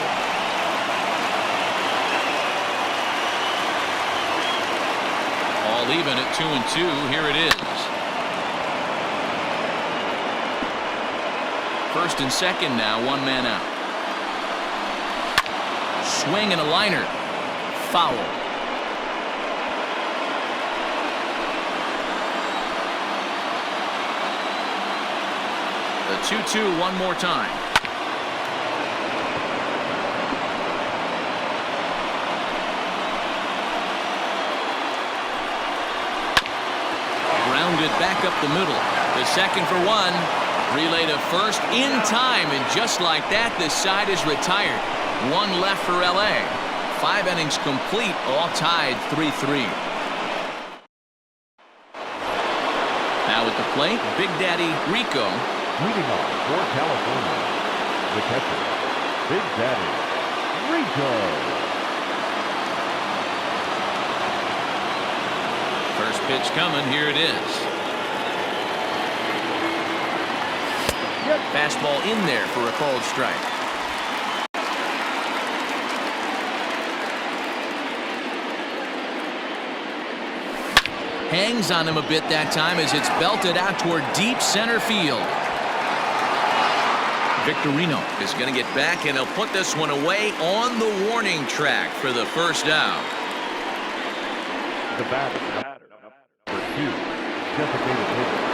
All even at 2-2. Here it is. First and second now, one man out. Swing and a liner. Foul. The 2-2 one more time. Grounded back up the middle. The second for one. Relay to first in time, and just like that, this side is retired. One left for LA. 5 innings complete, all tied 3-3. Now at the plate, Big Daddy Rico. Leading off for California, the catcher, Big Daddy Rico. First pitch coming, here it is. Fastball in there for a called strike. Hangs on him a bit that time as it's belted out toward deep center field. Victorino is going to get back, and he'll put this one away on the warning track for the first out. The batter, number 2, designated hitter.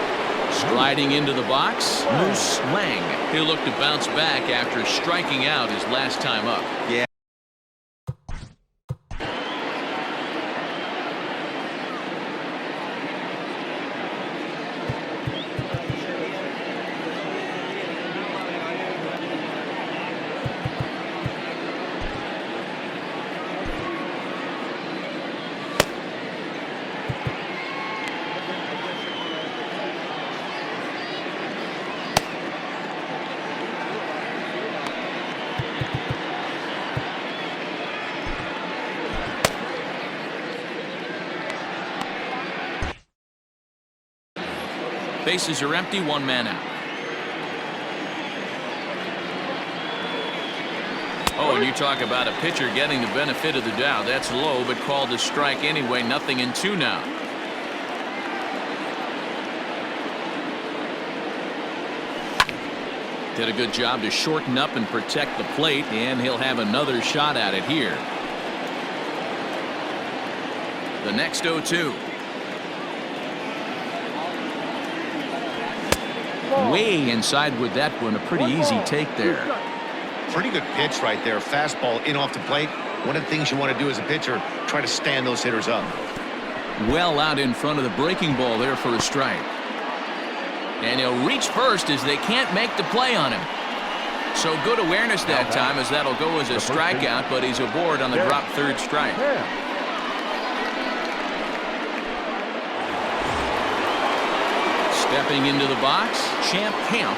Sliding into the box, Moose Lang. He'll look to bounce back after striking out his last time up. Yeah. Bases are empty, one man out. Oh, and you talk about a pitcher getting the benefit of the doubt. That's low, but called a strike anyway. 0-2 now. Did a good job to shorten up and protect the plate, and he'll have another shot at it here. The next 0-2. Way inside with that one. A pretty easy take there. Pretty good pitch right there. Fastball in off the plate. One of the things you want to do as a pitcher, try to stand those hitters up. Well out in front of the breaking ball there for a strike. And he'll reach first as they can't make the play on him. So good awareness that time, as that'll go as a strikeout, but he's aboard on the drop third strike. Stepping into the box, Champ Camp.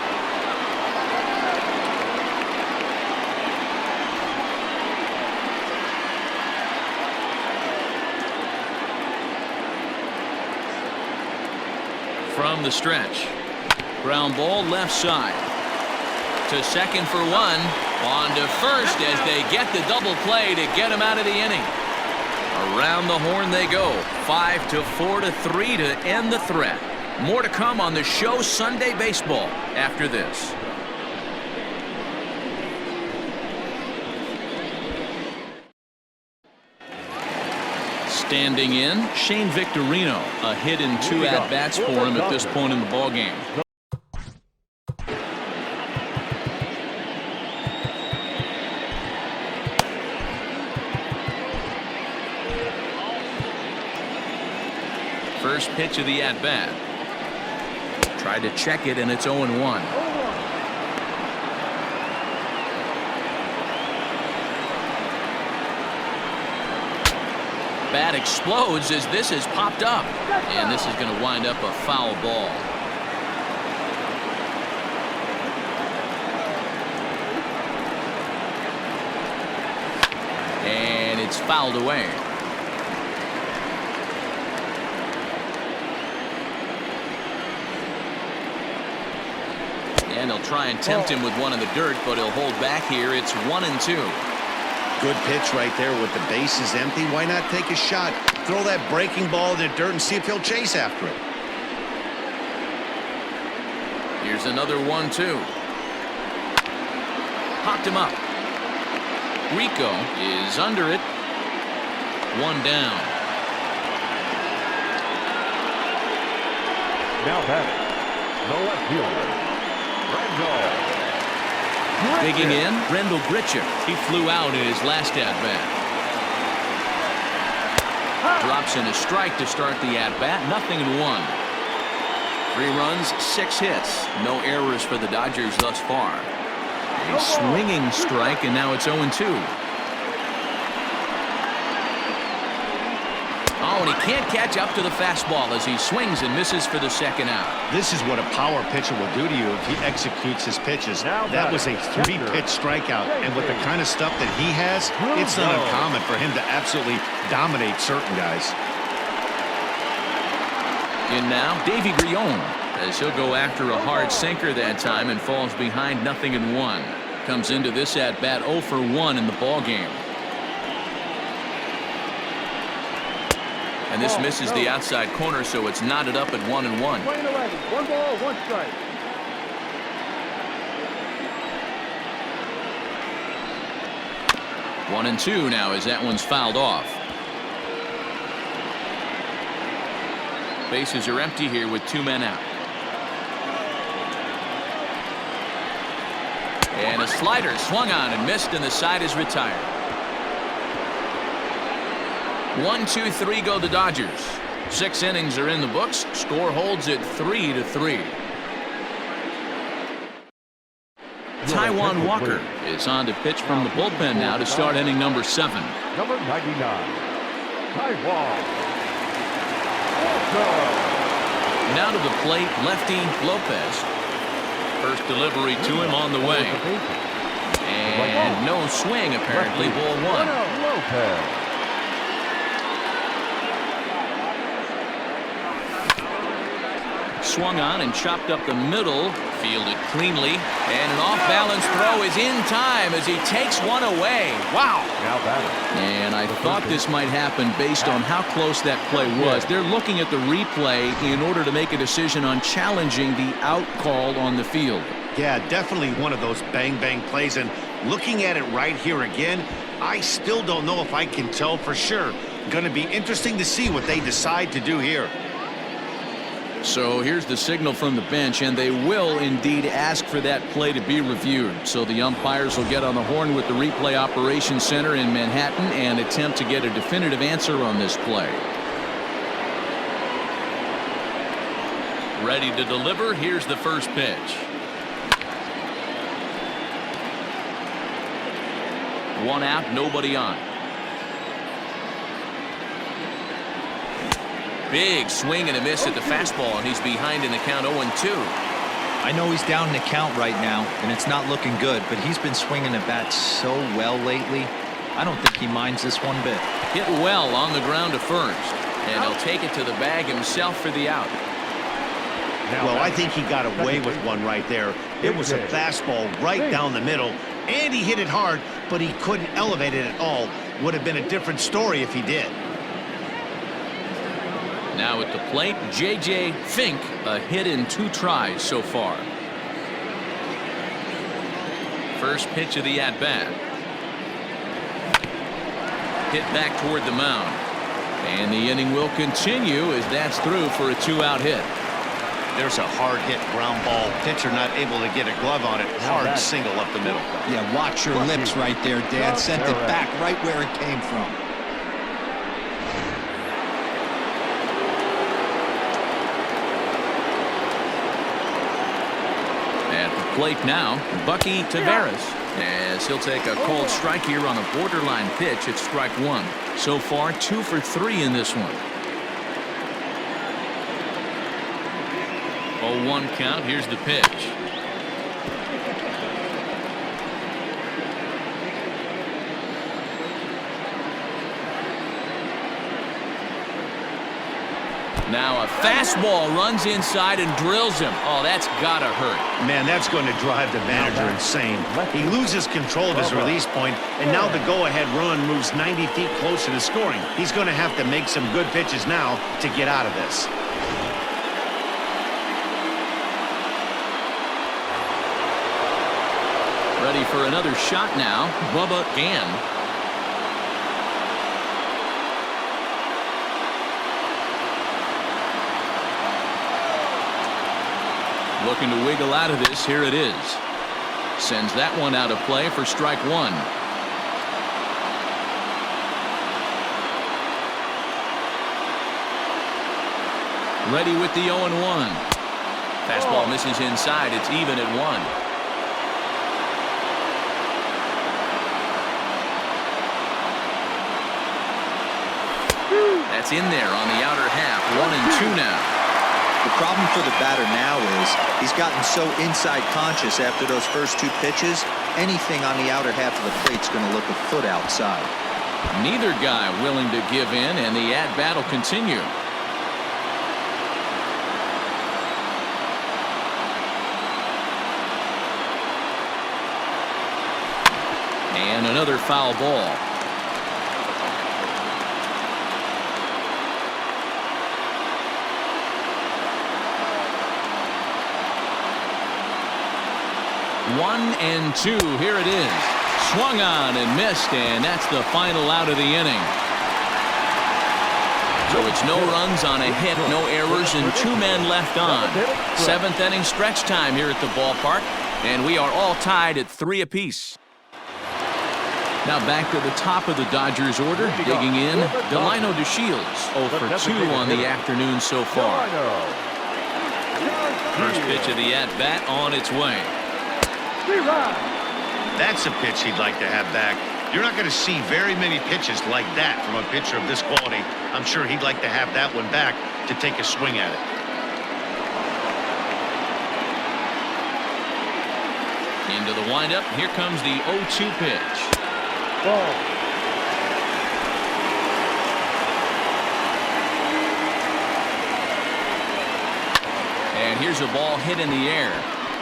From the stretch. Ground ball left side. To second for one. On to first as they get the double play to get him out of the inning. Around the horn they go. 5-4-3 to end the threat. More to come on the show Sunday Baseball after this. Standing in, Shane Victorino. A hit and 2 at-bats for him at this point in the ballgame. First pitch of the at-bat. Tried to check it, and it's 0-1. Bat explodes as this is popped up. And this is going to wind up a foul ball. And it's fouled away. And they'll try and tempt him with one in the dirt, but he'll hold back here. It's 1-2. Good pitch right there with the bases empty. Why not take a shot? Throw that breaking ball in the dirt and see if he'll chase after it. Here's another 1-2. Popped him up. Rico is under it. One down. Now batting, the left fielder, Fernando. Digging in, Rendell Gritcher. He flew out in his last at-bat. Drops in a strike to start the at-bat. 0-1. 3 runs, 6 hits. No errors for the Dodgers thus far. A swinging strike, and now it's 0-2. Oh, and he can't catch up to the fastball as he swings and misses for the second out. This is what a power pitcher will do to you if he executes his pitches. That was a 3-pitch strikeout, and with the kind of stuff that he has, it's not uncommon for him to absolutely dominate certain guys. In now, Davy Grion, as he'll go after a hard sinker that time and falls behind 0-1. Comes into this at-bat 0 for 1 in the ball game. And this misses the outside corner, so it's knotted up at 1-1. 1 ball, 1 strike. One and 2 now as that one's fouled off. Bases are empty here with 2 men out. And a slider swung on and missed, and the side is retired. 1, 2, 3 go the Dodgers. 6 innings are in the books. Score holds at 3-3. Taijuan Walker is on to pitch from the bullpen now to start inning number 7. Number 99, Taijuan Walker. Now to the plate, lefty Lopez. First delivery to him on the way. And no swing apparently, ball 1. Lopez. Swung on and chopped up the middle, fielded cleanly, and an off-balance throw is in time as he takes one away. Wow! Now batting. And I thought this might happen based on how close that play was. They're looking at the replay in order to make a decision on challenging the out call on the field. Yeah, definitely one of those bang-bang plays, and looking at it right here again, I still don't know if I can tell for sure. Going to be interesting to see what they decide to do here. So here's the signal from the bench, and they will indeed ask for that play to be reviewed. So the umpires will get on the horn with the replay operations center in Manhattan and attempt to get a definitive answer on this play. Ready to deliver. Here's the first pitch. 1 out, nobody on. Big swing and a miss at the fastball, and he's behind in the count 0-2. I know he's down in the count right now, and it's not looking good, but he's been swinging the bat so well lately. I don't think he minds this one bit. Hit well on the ground to first, and he'll take it to the bag himself for the out. Well, I think he got away with one right there. It was a fastball right down the middle, and he hit it hard, but he couldn't elevate it at all. Would have been a different story if he did. Now at the plate, J.J. Fink, a hit in 2 tries so far. First pitch of the at-bat. Hit back toward the mound. And the inning will continue as that's through for a 2-out hit. There's a hard hit ground ball. Pitcher not able to get a glove on it. Hard single up the middle. Yeah, watch your lips right there, Dad. Sent it back right where it came from. Plate now, Bucky Taveras, as he'll take a called strike here on a borderline pitch at strike 1. So far 2 for 3 in this one. 0-1 count. Here's the pitch. Now a fastball runs inside and drills him. Oh, that's gotta hurt. Man, that's going to drive the manager insane. He loses control of his release point, and now the go-ahead run moves 90 feet closer to scoring. He's going to have to make some good pitches now to get out of this. Ready for another shot now. Bubba Gann. Looking to wiggle out of this. Here it is. Sends that one out of play for strike one. Ready with the 0-1. Fastball misses inside. It's even at 1. That's in there on the outer half. 1-2 now. The problem for the batter now is he's gotten so inside conscious after those first two pitches. Anything on the outer half of the plate's going to look a foot outside. Neither guy willing to give in, and the at-bat will continue. And another foul ball. One and two. Here it is. Swung on and missed, and that's the final out of the inning. So it's no runs on a hit, no errors, and 2 men left on. 7th inning stretch time here at the ballpark, and we are all tied at 3 apiece. Now back to the top of the Dodgers order, digging in, Delino DeShields, 0 for 2 on the afternoon so far. First pitch of the at-bat on its way. That's a pitch he'd like to have back. You're not going to see very many pitches like that from a pitcher of this quality. I'm sure he'd like to have that one back to take a swing at it. Into the windup. Here comes the 0-2 pitch. Ball. And here's a ball hit in the air.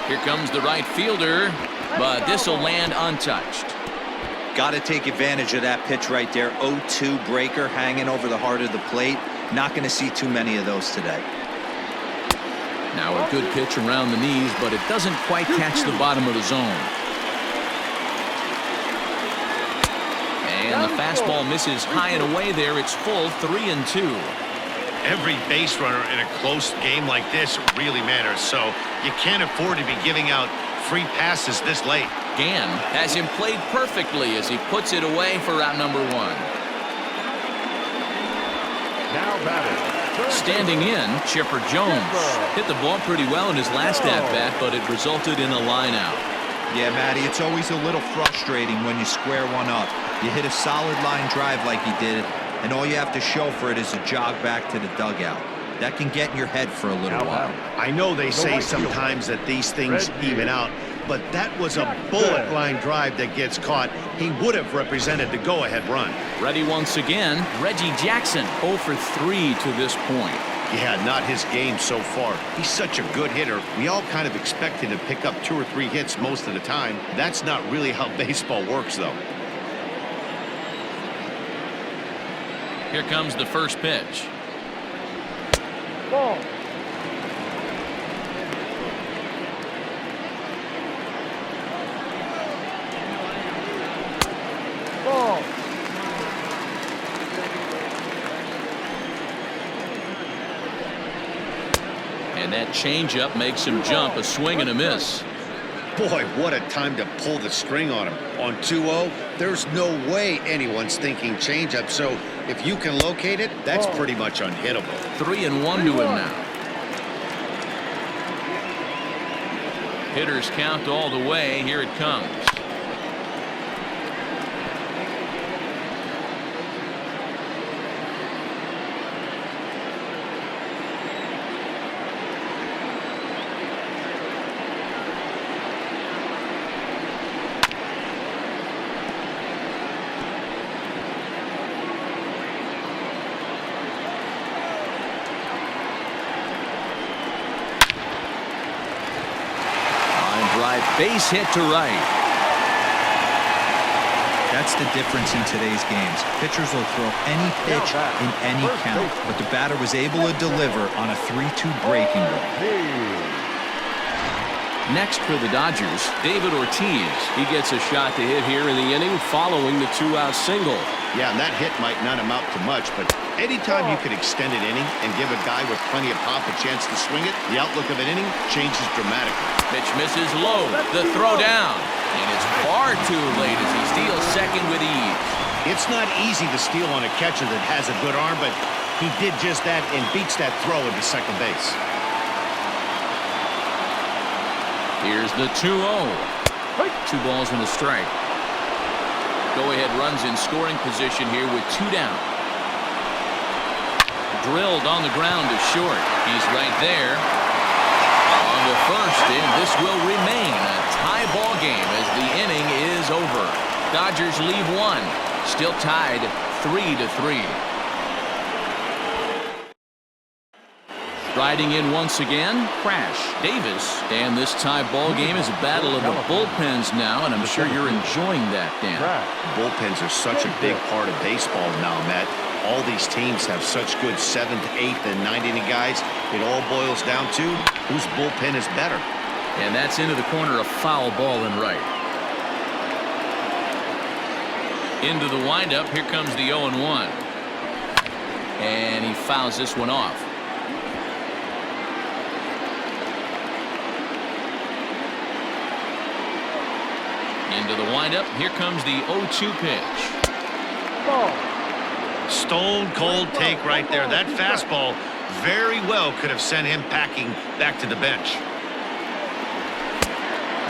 Here comes the right fielder, but this will land untouched. Got to take advantage of that pitch right there. 0-2 breaker hanging over the heart of the plate. Not going to see too many of those today. Now a good pitch around the knees, but it doesn't quite catch the bottom of the zone. And the fastball misses high and away there. It's full, 3-2. Every base runner in a close game like this really matters, so you can't afford to be giving out free passes this late. Gann has him played perfectly as he puts it away for out number 1. Now batting. Standing in, Chipper Jones. Hit the ball pretty well in his last at-bat, but it resulted in a line out. Yeah, Matty, it's always a little frustrating when you square one up. You hit a solid line drive like he did, and all you have to show for it is a jog back to the dugout. That can get in your head for a little while. I know they say sometimes that these things even out, but that was a bullet line drive that gets caught. He would have represented the go-ahead run. Ready once again, Reggie Jackson, 0 for 3 to this point. Yeah, not his game so far. He's such a good hitter. We all kind of expect him to pick up 2 or 3 hits most of the time. That's not really how baseball works, though. Here comes the first pitch. Ball. Ball. And that changeup makes him jump, a swing and a miss. Boy, what a time to pull the string on him. On 2-0, there's no way anyone's thinking changeup, so if you can locate it, that's pretty much unhittable. 3-1 to him now. Hitters count all the way. Here it comes. Base hit to right. That's the difference in today's games. Pitchers will throw any pitch in any count, but the batter was able to deliver on a 3-2 breaking ball. Next for the Dodgers, David Ortiz. He gets a shot to hit here in the inning following the 2-out single. Yeah, and that hit might not amount to much, but anytime you can extend an inning and give a guy with plenty of pop a chance to swing it, the outlook of an inning changes dramatically. Pitch misses low. The throw down. And it's far too late as he steals second with ease. It's not easy to steal on a catcher that has a good arm, but he did just that and beats that throw into second base. Here's the 2-0. 2 balls and a strike. Go-ahead runs in scoring position here with 2 down. Drilled on the ground to short. He's right there on the first, and this will remain a tie ball game as the inning is over. Dodgers leave 1, still tied 3-3. Riding in once again, Crash Davis. And this tie ball game is a battle of the bullpens now, and I'm sure you're enjoying that, Dan. Bullpens are such a big part of baseball now, Matt. All these teams have such good 7th, 8th, and 9th inning guys. It all boils down to whose bullpen is better. And that's into the corner, a foul ball and right. Into the windup, here comes the 0-1. And he fouls this one off. Into the windup, here comes the 0-2 pitch. Ball. Stone cold take right there. That fastball very well could have sent him packing back to the bench.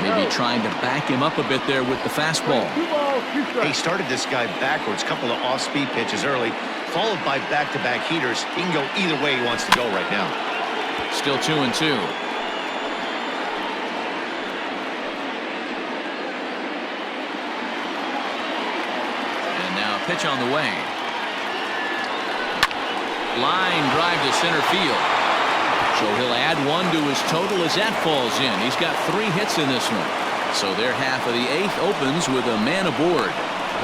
Maybe trying to back him up a bit there with the fastball. 2 balls, 2 strikes. He started this guy backwards, couple of off-speed pitches early, followed by back-to-back heaters. He can go either way he wants to go right now. Still 2-2. Pitch on the way. Line drive to center field. So he'll add 1 to his total as that falls in. He's got 3 hits in this one. So their half of the 8th opens with a man aboard.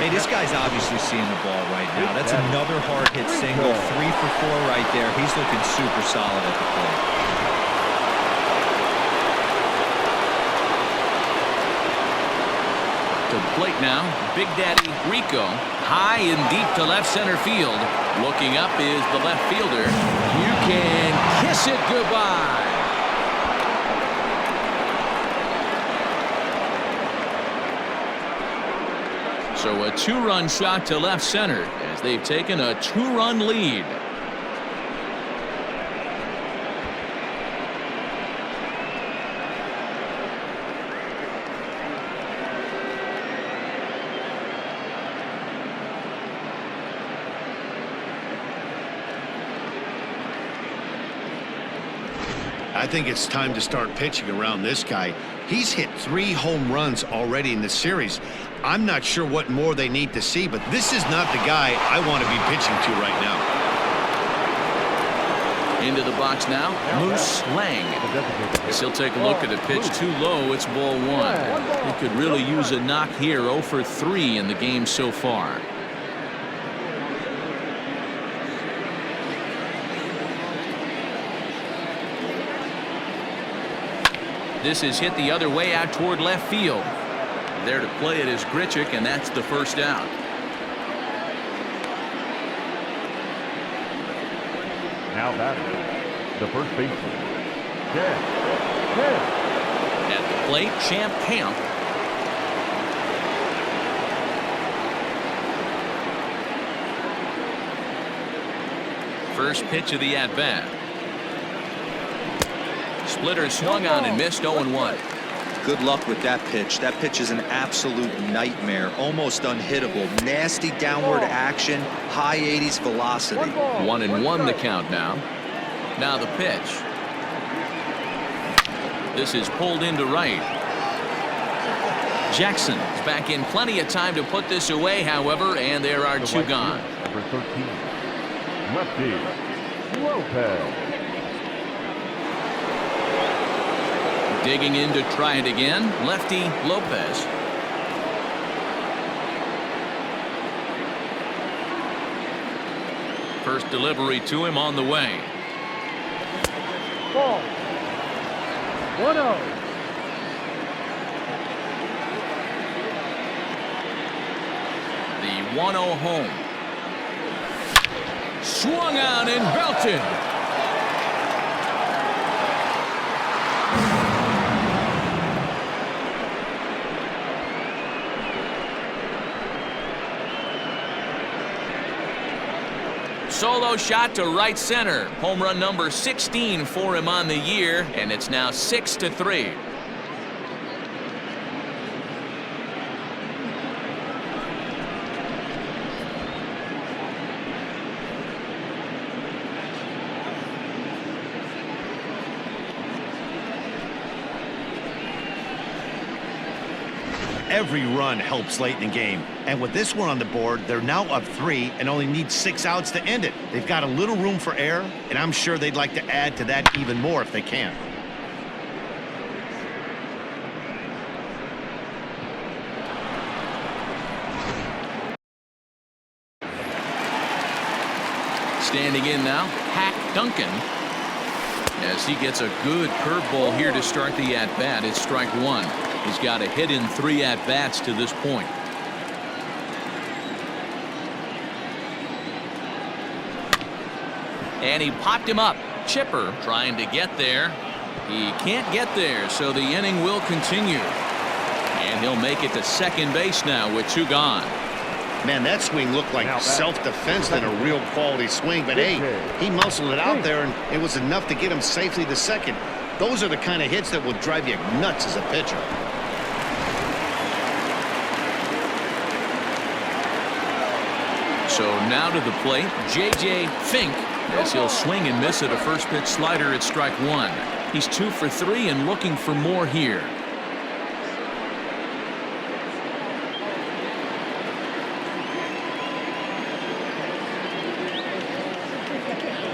Hey, this guy's obviously seeing the ball right now. That's another hard hit single. 3 for 4 right there. He's looking super solid at the plate. To the plate now, Big Daddy Rico, high and deep to left center field. Looking up is the left fielder. You can kiss it goodbye. So a 2-run shot to left center as they've taken a 2-run lead. I think it's time to start pitching around this guy. He's hit 3 home runs already in this series. I'm not sure what more they need to see, but this is not the guy I want to be pitching to right now. Into the box now, Moose Lang. He'll take a look at a pitch too low. It's ball 1. He could really use a knock here. 0 for 3 in the game so far. This is hit the other way out toward left field. There to play it is Grichuk, and that's the first out. Now batting, the first baseman, Ted. At the plate, Champ Camp. First pitch of the at-bat. Splitter swung on and missed. 0-1. Good luck with that pitch. That pitch is an absolute nightmare. Almost unhittable. Nasty downward action. High 80s velocity. 1-1 the count now. Now the pitch. This is pulled into right. Jackson is back in plenty of time to put this away, however, and there are 2 gone. Number 13, lefty, Lopez. Digging in to try it again, lefty Lopez. First delivery to him on the way. Ball. 1-0. 1-0 home. Swung on and belted. Solo shot to right center. Home run number 16 for him on the year, and it's now 6-3. Every run helps late in the game. And with this one on the board, they're now up 3 and only need 6 outs to end it. They've got a little room for error, and I'm sure they'd like to add to that even more if they can. Standing in now, Hack Duncan. As he gets a good curveball here to start the at-bat, it's strike 1. He's got a hit in 3 at-bats to this point. And he popped him up. Chipper trying to get there. He can't get there, so the inning will continue. And he'll make it to second base now with 2 gone. Man, that swing looked like self-defense than a real quality swing. But, hey, he muscled it out there, and it was enough to get him safely to second. Those are the kind of hits that will drive you nuts as a pitcher. So now to the plate, J.J. Fink, as he'll swing and miss at a first pitch slider at strike 1. He's 2 for 3 and looking for more here.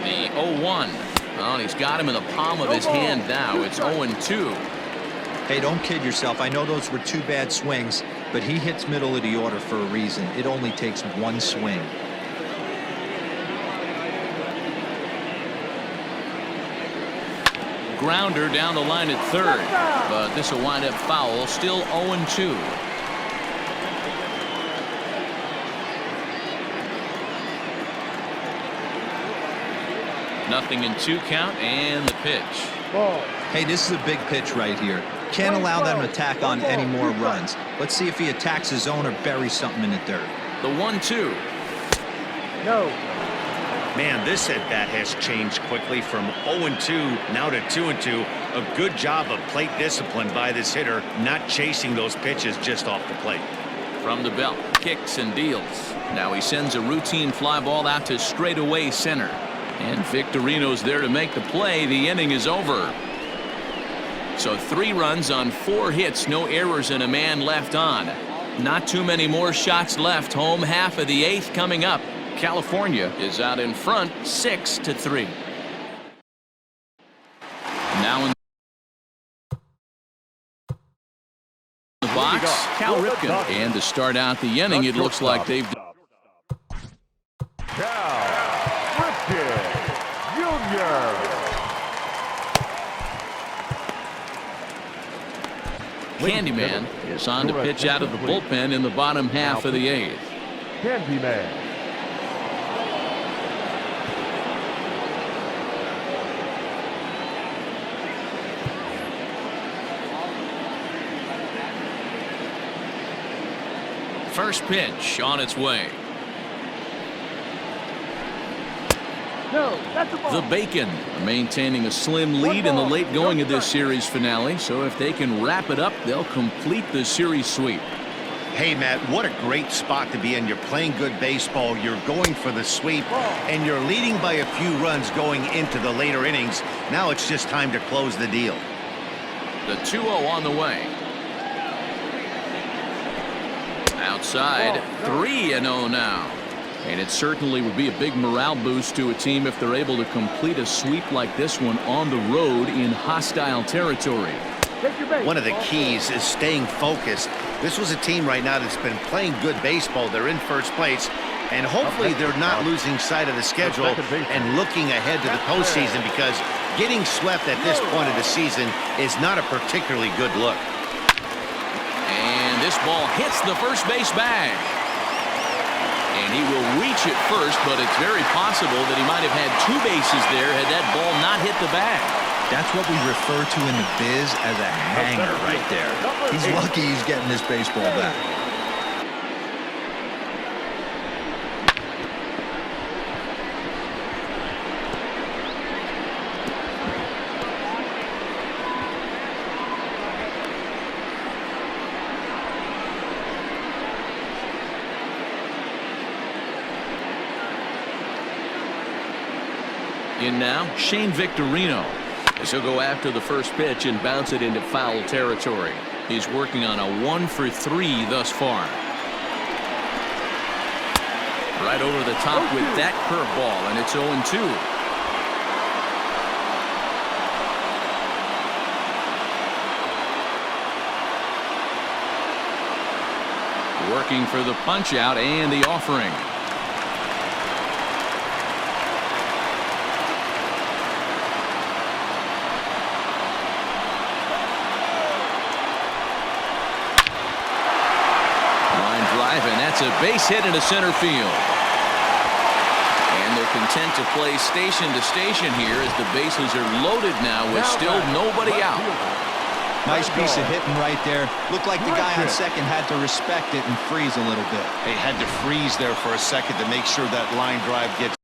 The 0-1. Well, he's got him in the palm of his hand now. It's 0-2. Hey, don't kid yourself. I know those were 2 bad swings, but he hits middle of the order for a reason. It only takes 1 swing. Grounder down the line at third, but this will wind up foul. Still 0-2. Nothing in 2 count, and the pitch. Hey, this is a big pitch right here. Can't allow them to tack on any more runs. Let's see if he attacks his zone or buries something in the dirt. The 1-2. No. Man, this at-bat has changed quickly from 0-2 now to 2-2. A good job of plate discipline by this hitter, not chasing those pitches just off the plate. From the belt, kicks and deals. Now he sends a routine fly ball out to straightaway center. And Victorino's there to make the play. The inning is over. So 3 runs on 4 hits, no errors, and a man left on. Not too many more shots left. Home half of the 8th coming up. California is out in front 6-3. Now in the box, Cal Ripken. And to start out the inning, it looks like they've Cal Ripken Jr. Candyman is on to pitch out of the bullpen in the bottom half of the 8th. Candyman. First pitch on its way. No, that's a ball. The Bacon maintaining a slim lead in the late going of this series finale. So if they can wrap it up, they'll complete the series sweep. Hey, Matt, what a great spot to be in. You're playing good baseball. You're going for the sweep, and you're leading by a few runs going into the later innings. Now it's just time to close the deal. The 2-0 on the way. Outside, 3-0 now. And it certainly would be a big morale boost to a team if they're able to complete a sweep like this one on the road in hostile territory. One of the keys is staying focused. This was a team right now that's been playing good baseball. They're in first place, and hopefully they're not losing sight of the schedule and looking ahead to the postseason, because getting swept at this point of the season is not a particularly good look. And this ball hits the first base bag. And he will reach it first, but it's very possible that he might have had 2 bases there had that ball not hit the bag. That's what we refer to in the biz as a hanger right there. He's lucky he's getting this baseball back. In now, Shane Victorino, as he'll go after the first pitch and bounce it into foul territory. He's working on a 1-for-3 thus far. Right over the top with that curveball, and it's 0-2. Working for the punch out and the offering. And that's a base hit into center field. And they're content to play station to station here as the bases are loaded now with still nobody out. Nice piece of hitting right there. Looked like the guy on second had to respect it and freeze a little bit. They had to freeze there for a second to make sure that line drive gets.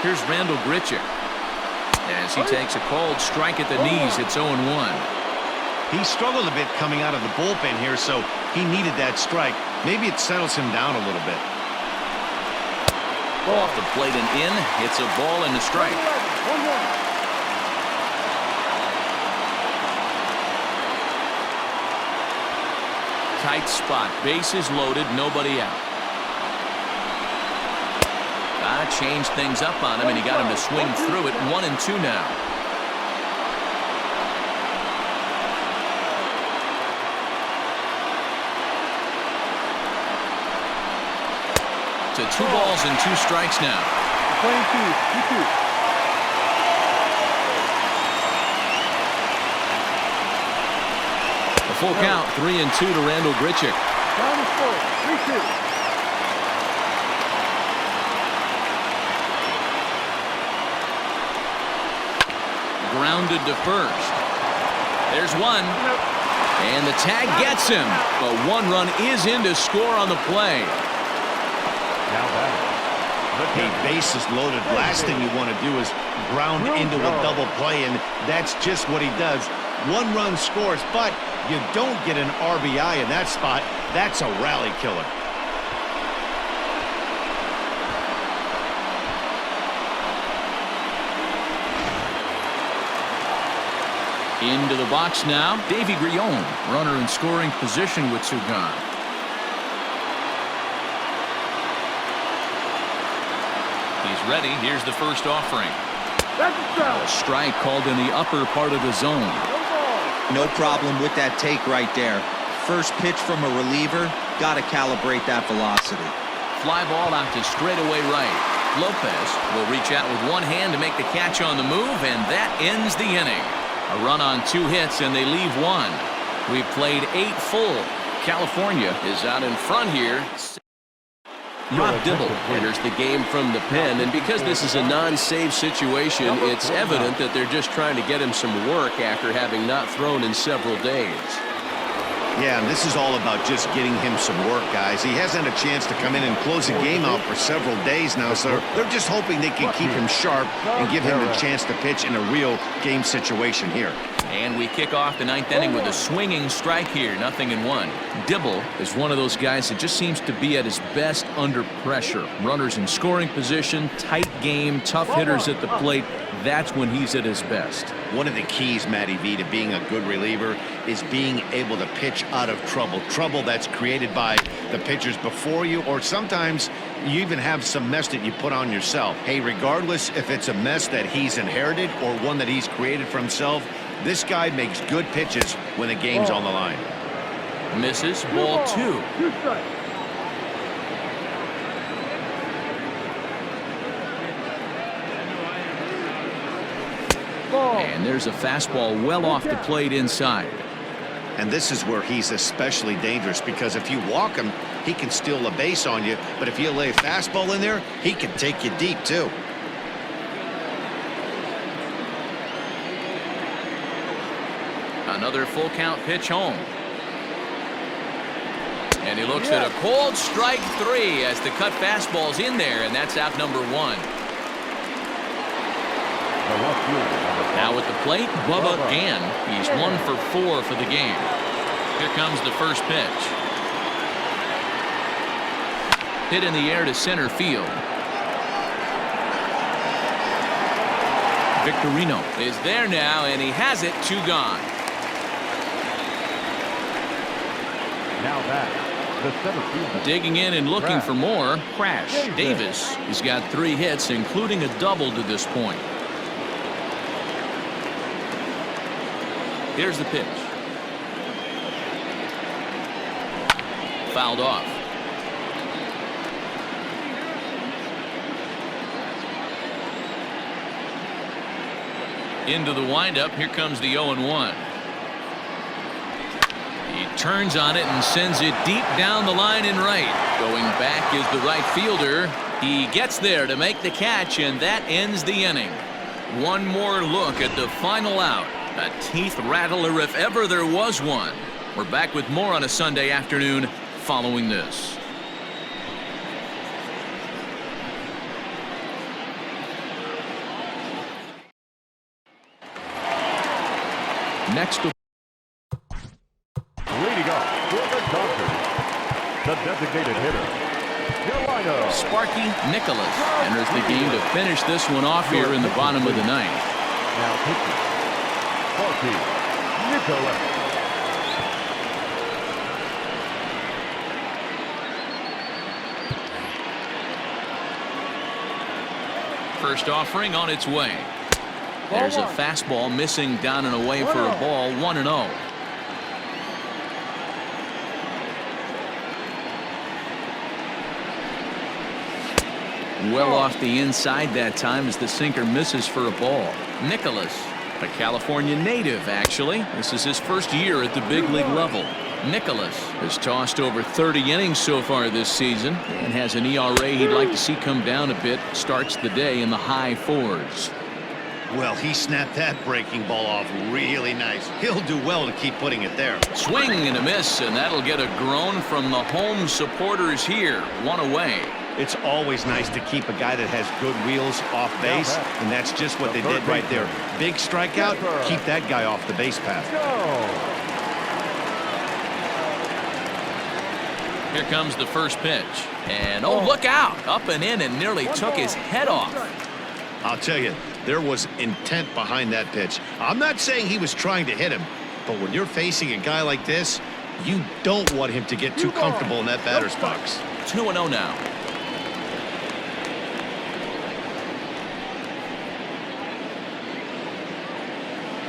Here's Randall Grichuk as he takes a called strike at the knees. It's 0-1. He struggled a bit coming out of the bullpen here, so he needed that strike. Maybe it settles him down a little bit. Off the plate and in. It's a ball and a strike. Tight spot. Bases loaded. Nobody out. Changed things up on him, and he got him to swing through it. 1-2 now. To 2 balls and 2 strikes now. A full count, 3-2 to Randall Grichuk. Down the score, 3-2. Grounded to first. There's one. And the tag gets him. But 1 run is in to score on the play. Now batting. Hey, bases loaded. Last thing you want to do is ground into a double play, and that's just what he does. 1 run scores, but you don't get an RBI in that spot. That's a rally killer. Into the box now, Davy Grion, runner in scoring position with 2 gone. He's ready. Here's the first offering. A strike called in the upper part of the zone. No problem with that take right there. First pitch from a reliever, got to calibrate that velocity. Fly ball out to straightaway right. Lopez will reach out with 1 hand to make the catch on the move, and that ends the inning. A run on 2 hits, and they leave 1. We've played 8 full. California is out in front here. Rob Dibble enters the game from the pen, and because this is a non-save situation, it's evident that they're just trying to get him some work after having not thrown in several days. Yeah, and this is all about just getting him some work, guys. He hasn't had a chance to come in and close the game out for several days now, so they're just hoping they can keep him sharp and give him the chance to pitch in a real game situation here. And we kick off the ninth inning with a swinging strike here, 0-1. Dibble is one of those guys that just seems to be at his best under pressure. Runners in scoring position, tight game, tough hitters at the plate. That's when he's at his best. One of the keys, Matty V, to being a good reliever is being able to pitch out of trouble. Trouble that's created by the pitchers before you, or sometimes you even have some mess that you put on yourself. Hey, regardless if it's a mess that he's inherited or one that he's created for himself, this guy makes good pitches when the game's on the line. Misses, ball 2. 2 strikes. And there's a fastball well off the plate inside. And this is where he's especially dangerous, because if you walk him, he can steal a base on you. But if you lay a fastball in there, he can take you deep, too. Another full count pitch home. And he looks at a cold strike 3 as the cut fastball's in there, and that's out number 1. Now at the plate, Bubba Gann. He's 1 for 4 for the game. Here comes the first pitch. Hit in the air to center field. Victorino is there now, and he has it. 2 gone. Now back, the center fielder. Digging in and looking for more. Crash Davis. He's got 3 hits, including a double to this point. Here's the pitch. Fouled off. Into the windup. Here comes the 0-1. He turns on it and sends it deep down the line in right. Going back is the right fielder. He gets there to make the catch, and that ends the inning. One more look at the final out. A teeth rattler if ever there was one. We're back with more on a Sunday afternoon following this. Next to Leading up for the Dodgers, the designated hitter, Carolina. Sparky Nicholas enters the game to finish this one off here in the bottom of the ninth. Now pitching, Sparky Nicholas. First offering on its way. There's a fastball missing down and away for a ball. 1-0. Well off the inside that time as the sinker misses for a ball. Nicholas, a California native, actually. This is his first year at the big league level. Nicholas has tossed over 30 innings so far this season and has an ERA he'd like to see come down a bit. Starts the day in the high 4s. Well, he snapped that breaking ball off really nice. He'll do well to keep putting it there. Swing and a miss, and that'll get a groan from the home supporters here. 1 away. It's always nice to keep a guy that has good wheels off base, and that's just what they did right there. Big strikeout, keep that guy off the base path. Here comes the first pitch. And, oh, look out. Up and in and nearly took his head off. I'll tell you, there was intent behind that pitch. I'm not saying he was trying to hit him, but when you're facing a guy like this, you don't want him to get too comfortable in that batter's box. 2-0 now.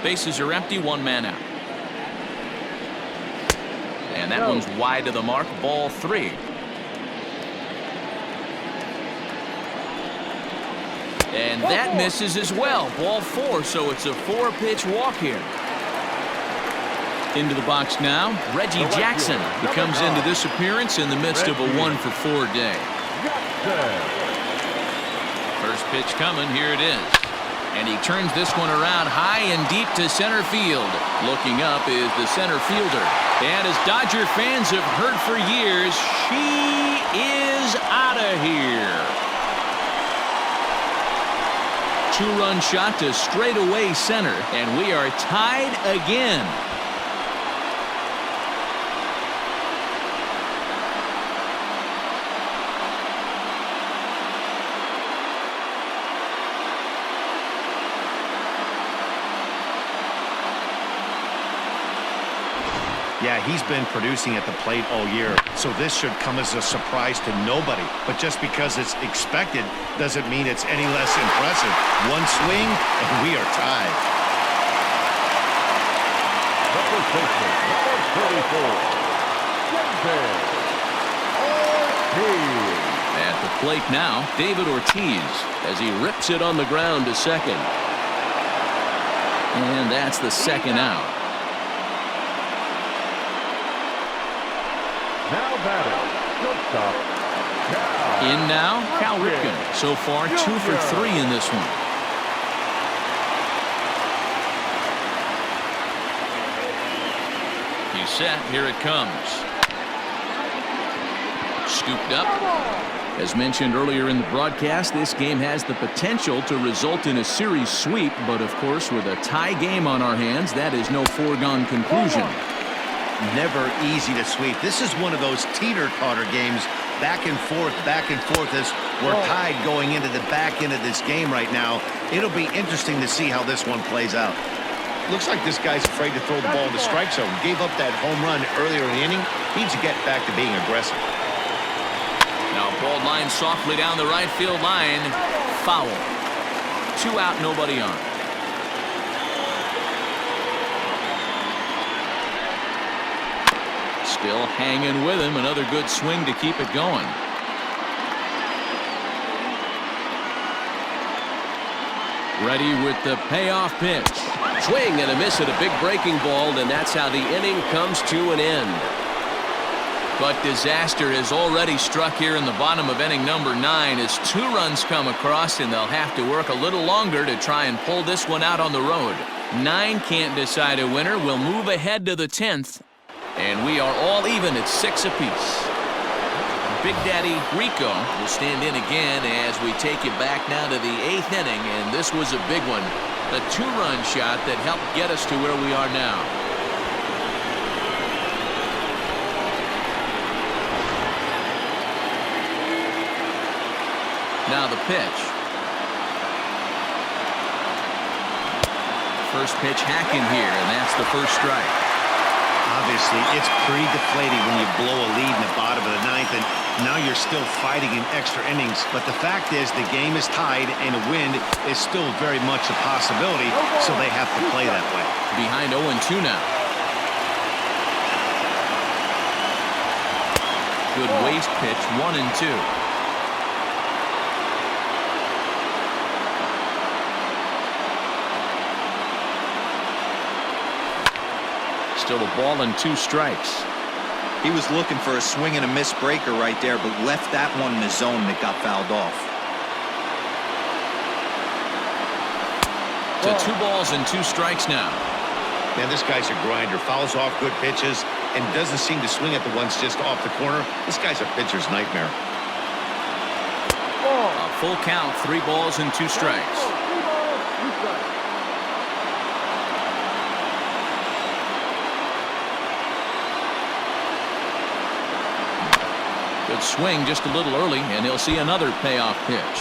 Bases are empty, 1 man out. And that one's wide to the mark, ball 3. And that misses as well, ball 4, so it's a 4-pitch walk here. Into the box now, Reggie Jackson. He comes into this appearance in the midst of a 1-for-4 day. First pitch coming, here it is. And he turns this one around high and deep to center field. Looking up is the center fielder. And as Dodger fans have heard for years, she is out of here. Two-run shot to straightaway center, and we are tied again. Yeah, he's been producing at the plate all year, so this should come as a surprise to nobody. But just because it's expected doesn't mean it's any less impressive. One swing, and we are tied. Number 34, Ortiz. At the plate now, David Ortiz, as he rips it on the ground to second. And that's the second out. Now batting, shortstop, In now, Cal Ripken. So far, 2 for 3 in this one. He's set. Here it comes. Scooped up. As mentioned earlier in the broadcast, this game has the potential to result in a series sweep, but of course, with a tie game on our hands, that is no foregone conclusion. Never easy to sweep. This is one of those teeter-totter games, back and forth as we're tied going into the back end of this game right now. It'll be interesting to see how this one plays out. Looks like this guy's afraid to throw the ball in the strike zone. Gave up that home run earlier in the inning. Needs to get back to being aggressive. Now ball line softly down the right field line. Foul. 2 out, nobody on. Still hanging with him. Another good swing to keep it going. Ready with the payoff pitch. Swing and a miss at a big breaking ball, and that's how the inning comes to an end. But disaster has already struck here in the bottom of inning number 9 as 2 runs come across, and they'll have to work a little longer to try and pull this one out on the road. 9 can't decide a winner. We'll move ahead to the 10th. And we are all even at 6 apiece. Big Daddy Rico will stand in again as we take you back now to the 8th inning, and this was a big one. The 2-run shot that helped get us to where we are now. Now the pitch. First pitch hacking here, and that's the first strike. Obviously, it's pretty deflating when you blow a lead in the bottom of the 9th, and now you're still fighting in extra innings. But the fact is, the game is tied, and a win is still very much a possibility, so they have to play that way. Behind 0-2 now. Good waste pitch, 1-2. Still a ball and 2 strikes. He was looking for a swing and a miss breaker right there, but left that one in the zone that got fouled off. To 2 balls and 2 strikes now. Man, this guy's a grinder. Fouls off good pitches and doesn't seem to swing at the ones just off the corner. This guy's a pitcher's nightmare. A full count, 3 balls and 2 strikes. Good swing just a little early, and he'll see another payoff pitch.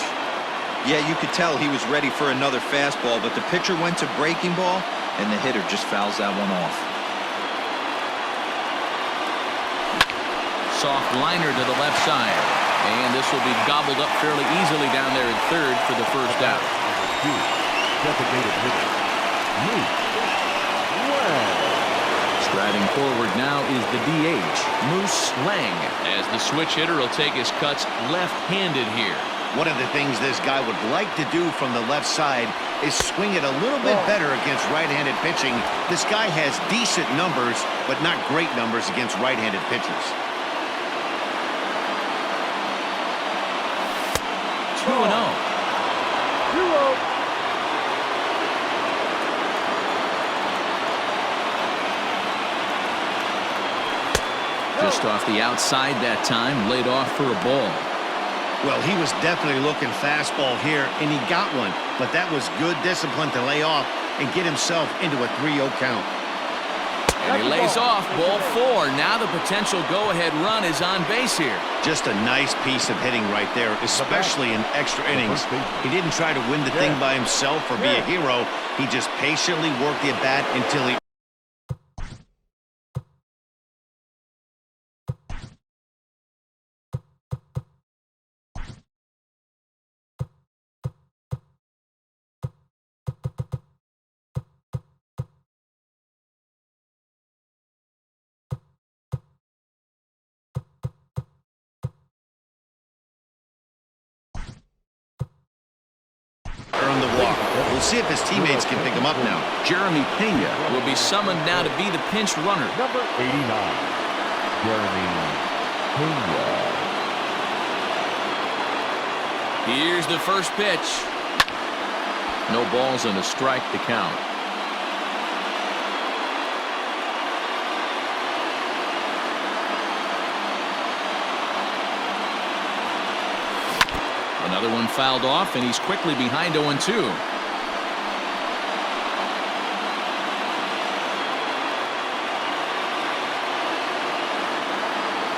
Yeah, you could tell he was ready for another fastball, but the pitcher went to breaking ball, and the hitter just fouls that one off. Soft liner to the left side, and this will be gobbled up fairly easily down there at third for the first out. Designated hitter, Striding forward now is the DH, Moose Lang, as the switch hitter will take his cuts left-handed here. One of the things this guy would like to do from the left side is swing it a little bit better against right-handed pitching. This guy has decent numbers, but not great numbers against right-handed pitchers. 2-0. Just off the outside that time, laid off for a ball. Well, he was definitely looking fastball here, and he got one. But that was good discipline to lay off and get himself into a 3-0 count. And he lays off, ball 4. Now the potential go-ahead run is on base here. Just a nice piece of hitting right there, especially in extra innings. He didn't try to win the thing by himself or be a hero. He just patiently worked the at-bat until he... earn the walk. We'll see if his teammates can pick him up now. Jeremy Pena will be summoned now to be the pinch runner. Number 89, Jeremy Pena. Here's the first pitch. No balls and a strike to count. Another one fouled off, and he's quickly behind 0-2.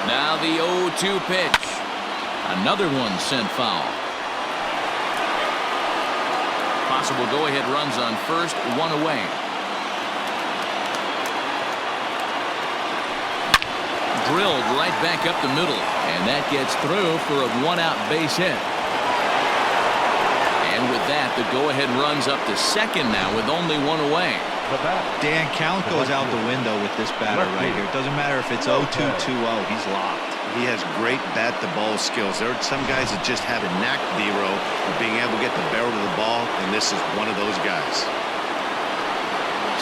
Now the 0-2 pitch. Another one sent foul. Possible go-ahead runs on first, 1 away. Drilled right back up the middle, and that gets through for a 1-out base hit. And with that, the go-ahead runs up to second now with only 1 away. Dan, count goes out the window with this batter right here. It doesn't matter if it's 0-2, 2-0. He's locked. He has great bat-to-ball skills. There are some guys that just have a knack, Dero, of being able to get the barrel to the ball, and this is one of those guys.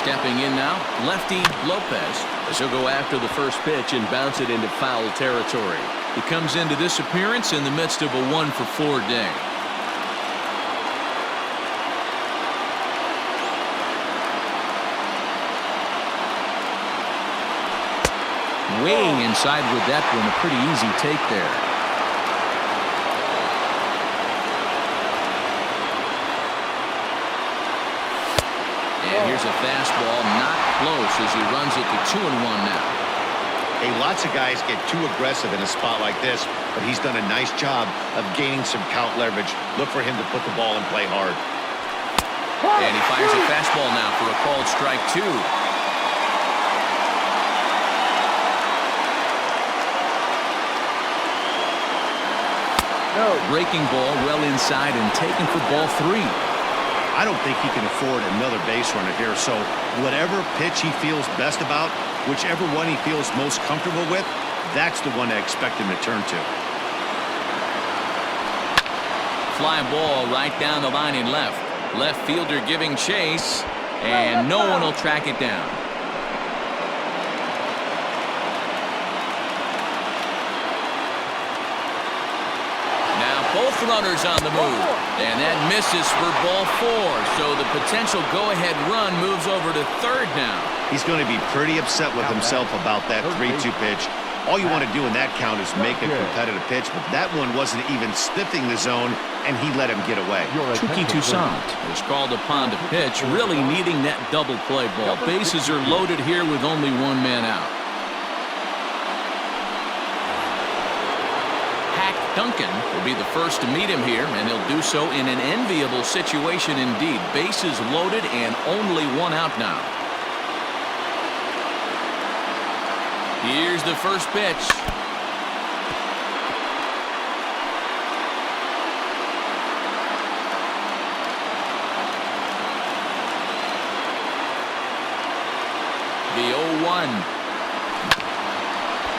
Stepping in now, lefty Lopez, as he'll go after the first pitch and bounce it into foul territory. He comes into this appearance in the midst of a 1-for-4 day. Way inside with that one, a pretty easy take there. And here's a fastball, not close as he runs it to 2-1 now. Hey, lots of guys get too aggressive in a spot like this, but he's done a nice job of gaining some count leverage. Look for him to put the ball and play hard. And he fires a fastball now for a called strike 2. Breaking ball well inside and taken for ball 3. I don't think he can afford another base runner here, so whatever pitch he feels best about, whichever one he feels most comfortable with, that's the one I expect him to turn to. Fly ball right down the line in left. Left fielder giving chase, and no one will track it down. Both runners on the move, and that misses for ball 4, so the potential go-ahead run moves over to third now. He's going to be pretty upset with himself about that 3-2 pitch. All you want to do in that count is make a competitive pitch, but that one wasn't even sniffing the zone, and he let him get away. Touki Toussaint is called upon to pitch, really needing that double play ball. Bases are loaded here with only 1 man out. Duncan will be the first to meet him here, and he'll do so in an enviable situation indeed. Bases loaded and only 1 out now. Here's the first pitch. The 0-1.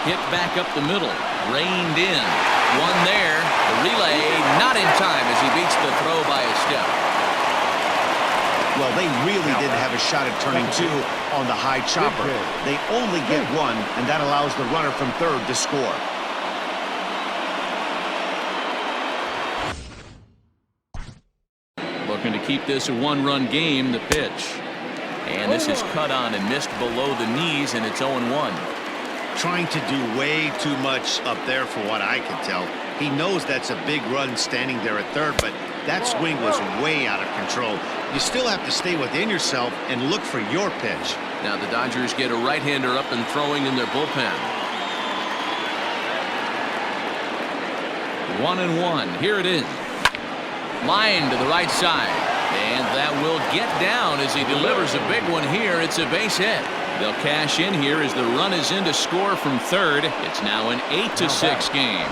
Hit back up the middle. Reined in. 1 there. The relay not in time as he beats the throw by a step. Well, they really didn't have a shot at turning 2 on the high chopper. They only get 1, and that allows the runner from third to score. Looking to keep this a 1-run game, the pitch. And this is cut on and missed below the knees, and it's 0-1. trying to do way too much up there for what I can tell. He knows that's a big run standing there at third, but that swing was way out of control. You still have to stay within yourself and look for your pitch. Now the Dodgers get a right-hander up and throwing in their bullpen. 1-1. Here it is. Line to the right side. And that will get down as he delivers a big one here. It's a base hit. They'll cash in here as the run is in to score from third. It's now an 8-6 game.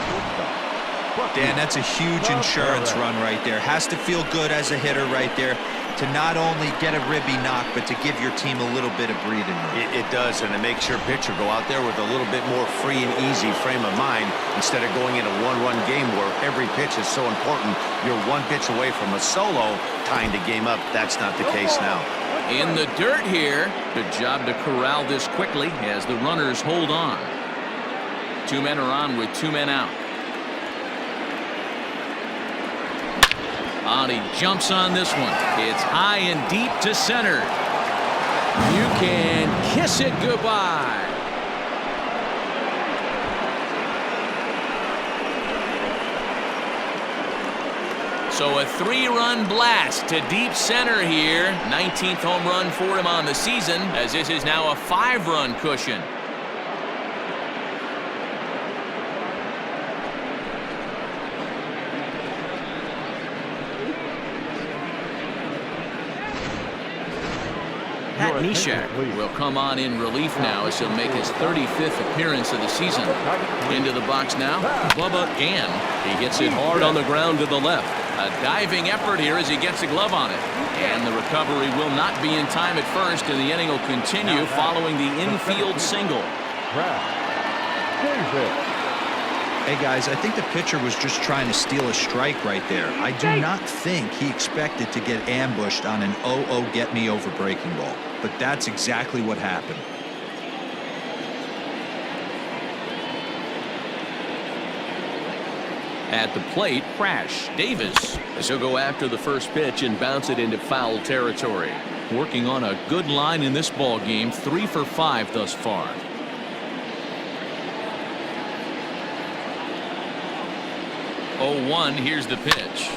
Dan, that's a huge insurance run right there. Has to feel good as a hitter right there to not only get a ribby knock, but to give your team a little bit of breathing room. It does, and it makes your pitcher go out there with a little bit more free and easy frame of mind instead of going in a one-run game where every pitch is so important. You're one pitch away from a solo, tying the game up. That's not the case now. In the dirt here. Good job to corral this quickly as the runners hold on. 2 men are on with 2 men out. He jumps on this one. It's high and deep to center. You can kiss it goodbye. So a 3-run blast to deep center here. 19th home run for him on the season, as this is now a 5-run cushion. Nishak will come on in relief now as he'll make his 35th appearance of the season. Into the box now, Bubba Gann. He hits it hard on the ground to the left. A diving effort here as he gets a glove on it. And the recovery will not be in time at first, and the inning will continue following the infield single. Hey guys, I think the pitcher was just trying to steal a strike right there. I do not think he expected to get ambushed on an 0-0 get me over breaking ball, but that's exactly what happened. At the plate, Crash Davis, as he'll go after the first pitch and bounce it into foul territory. Working on a good line in this ball game, 3 for 5 thus far. 0-1, here's the pitch.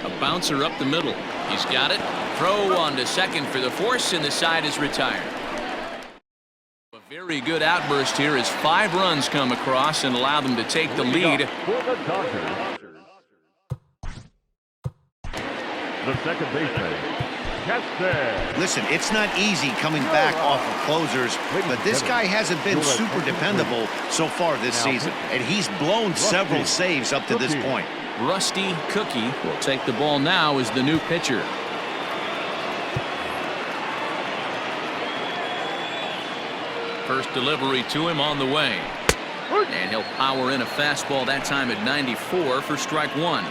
A bouncer up the middle. He's got it. Throw on to second for the force, and the side is retired. A very good outburst here as 5 runs come across and allow them to take the lead. The second baseman. Listen, it's not easy coming back off of closers, but this guy hasn't been super dependable so far this season, and he's blown several saves up to this point. Rusty Cookie will take the ball now as the new pitcher. First delivery to him on the way. And he'll power in a fastball that time at 94 for strike 1.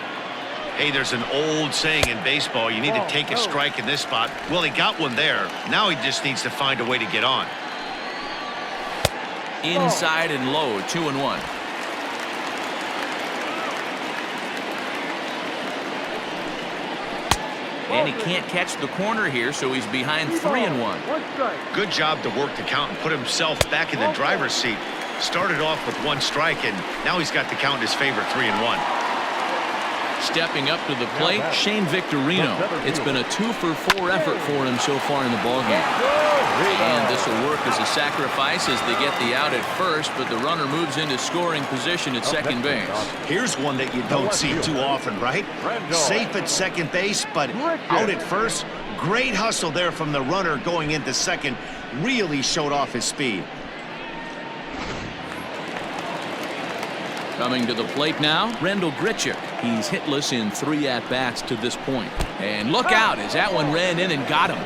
Hey, there's an old saying in baseball, you need to take a strike in this spot. Well, he got one there. Now he just needs to find a way to get on. Inside and low, 2-1. And he can't catch the corner here, so he's behind 3-1. Good job to work the count and put himself back in the driver's seat. Started off with 1 strike, and now he's got the count in his favor, 3-1. Stepping up to the plate, Shane Victorino. It's been a 2 for 4 effort for him so far in the ballgame. And this will work as a sacrifice as they get the out at first, but the runner moves into scoring position at second base. Here's one that you don't see too often, right? Safe at second base, but out at first. Great hustle there from the runner going into second. Really showed off his speed. Coming to the plate now, Rendell Grichuk. He's hitless in 3 at-bats to this point. And look out as that one ran in and got him.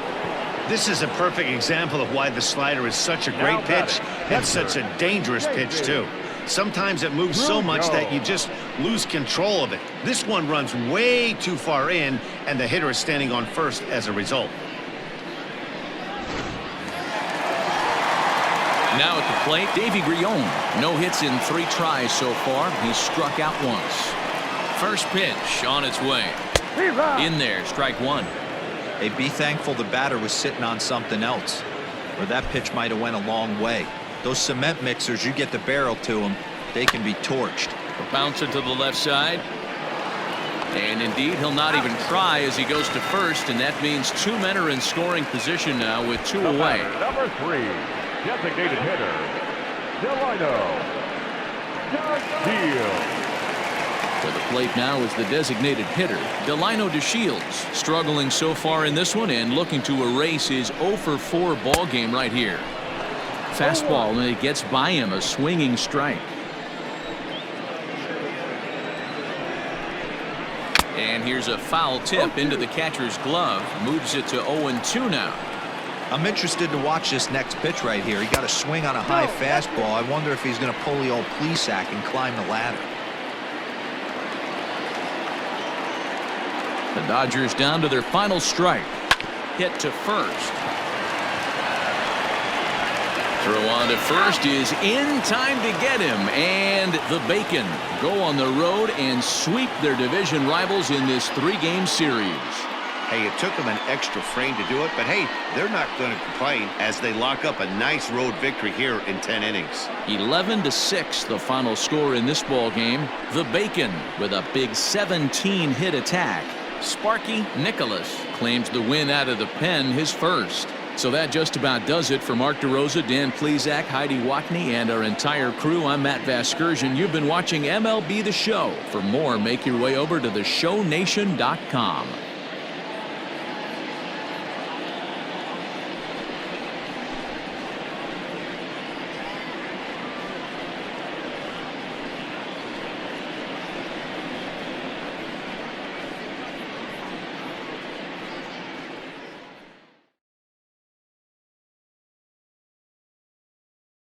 This is a perfect example of why the slider is such a great pitch and such a dangerous pitch, too. Sometimes it moves so much that you just lose control of it. This one runs way too far in, and the hitter is standing on first as a result. Now at the plate, Davy Grion. No hits in 3 tries so far. He's struck out once. First pitch on its way. In there, strike 1. Hey, be thankful the batter was sitting on something else, or that pitch might have went a long way. Those cement mixers, you get the barrel to them, they can be torched. Bouncer to the left side. And indeed, he'll not even try as he goes to first, and that means 2 men are in scoring position now with 2 away. Number 3, designated hitter, Delino. To the plate now is the designated hitter, Delino DeShields, struggling so far in this one and looking to erase his 0 for 4 ball game right here. Fastball, and it gets by him, a swinging strike. And here's a foul tip into the catcher's glove. Moves it to 0-2 now. I'm interested to watch this next pitch right here. He got a swing on a high fastball. I wonder if he's going to pull the old Plesac and climb the ladder. The Dodgers down to their final strike. Hit to first. Throw on to first is in time to get him, and the Bacon go on the road and sweep their division rivals in this 3-game series. Hey, it took them an extra frame to do it, but hey, they're not going to complain as they lock up a nice road victory here in 10 innings. 11-6 the final score in this ball game. The Bacon with a big 17-hit attack. Sparky Nicholas claims the win out of the pen, his first. So that just about does it for Mark DeRosa, Dan Plesac, Heidi Watney, and our entire crew. I'm Matt Vasgersian. You've been watching MLB The Show. For more, make your way over to theshownation.com.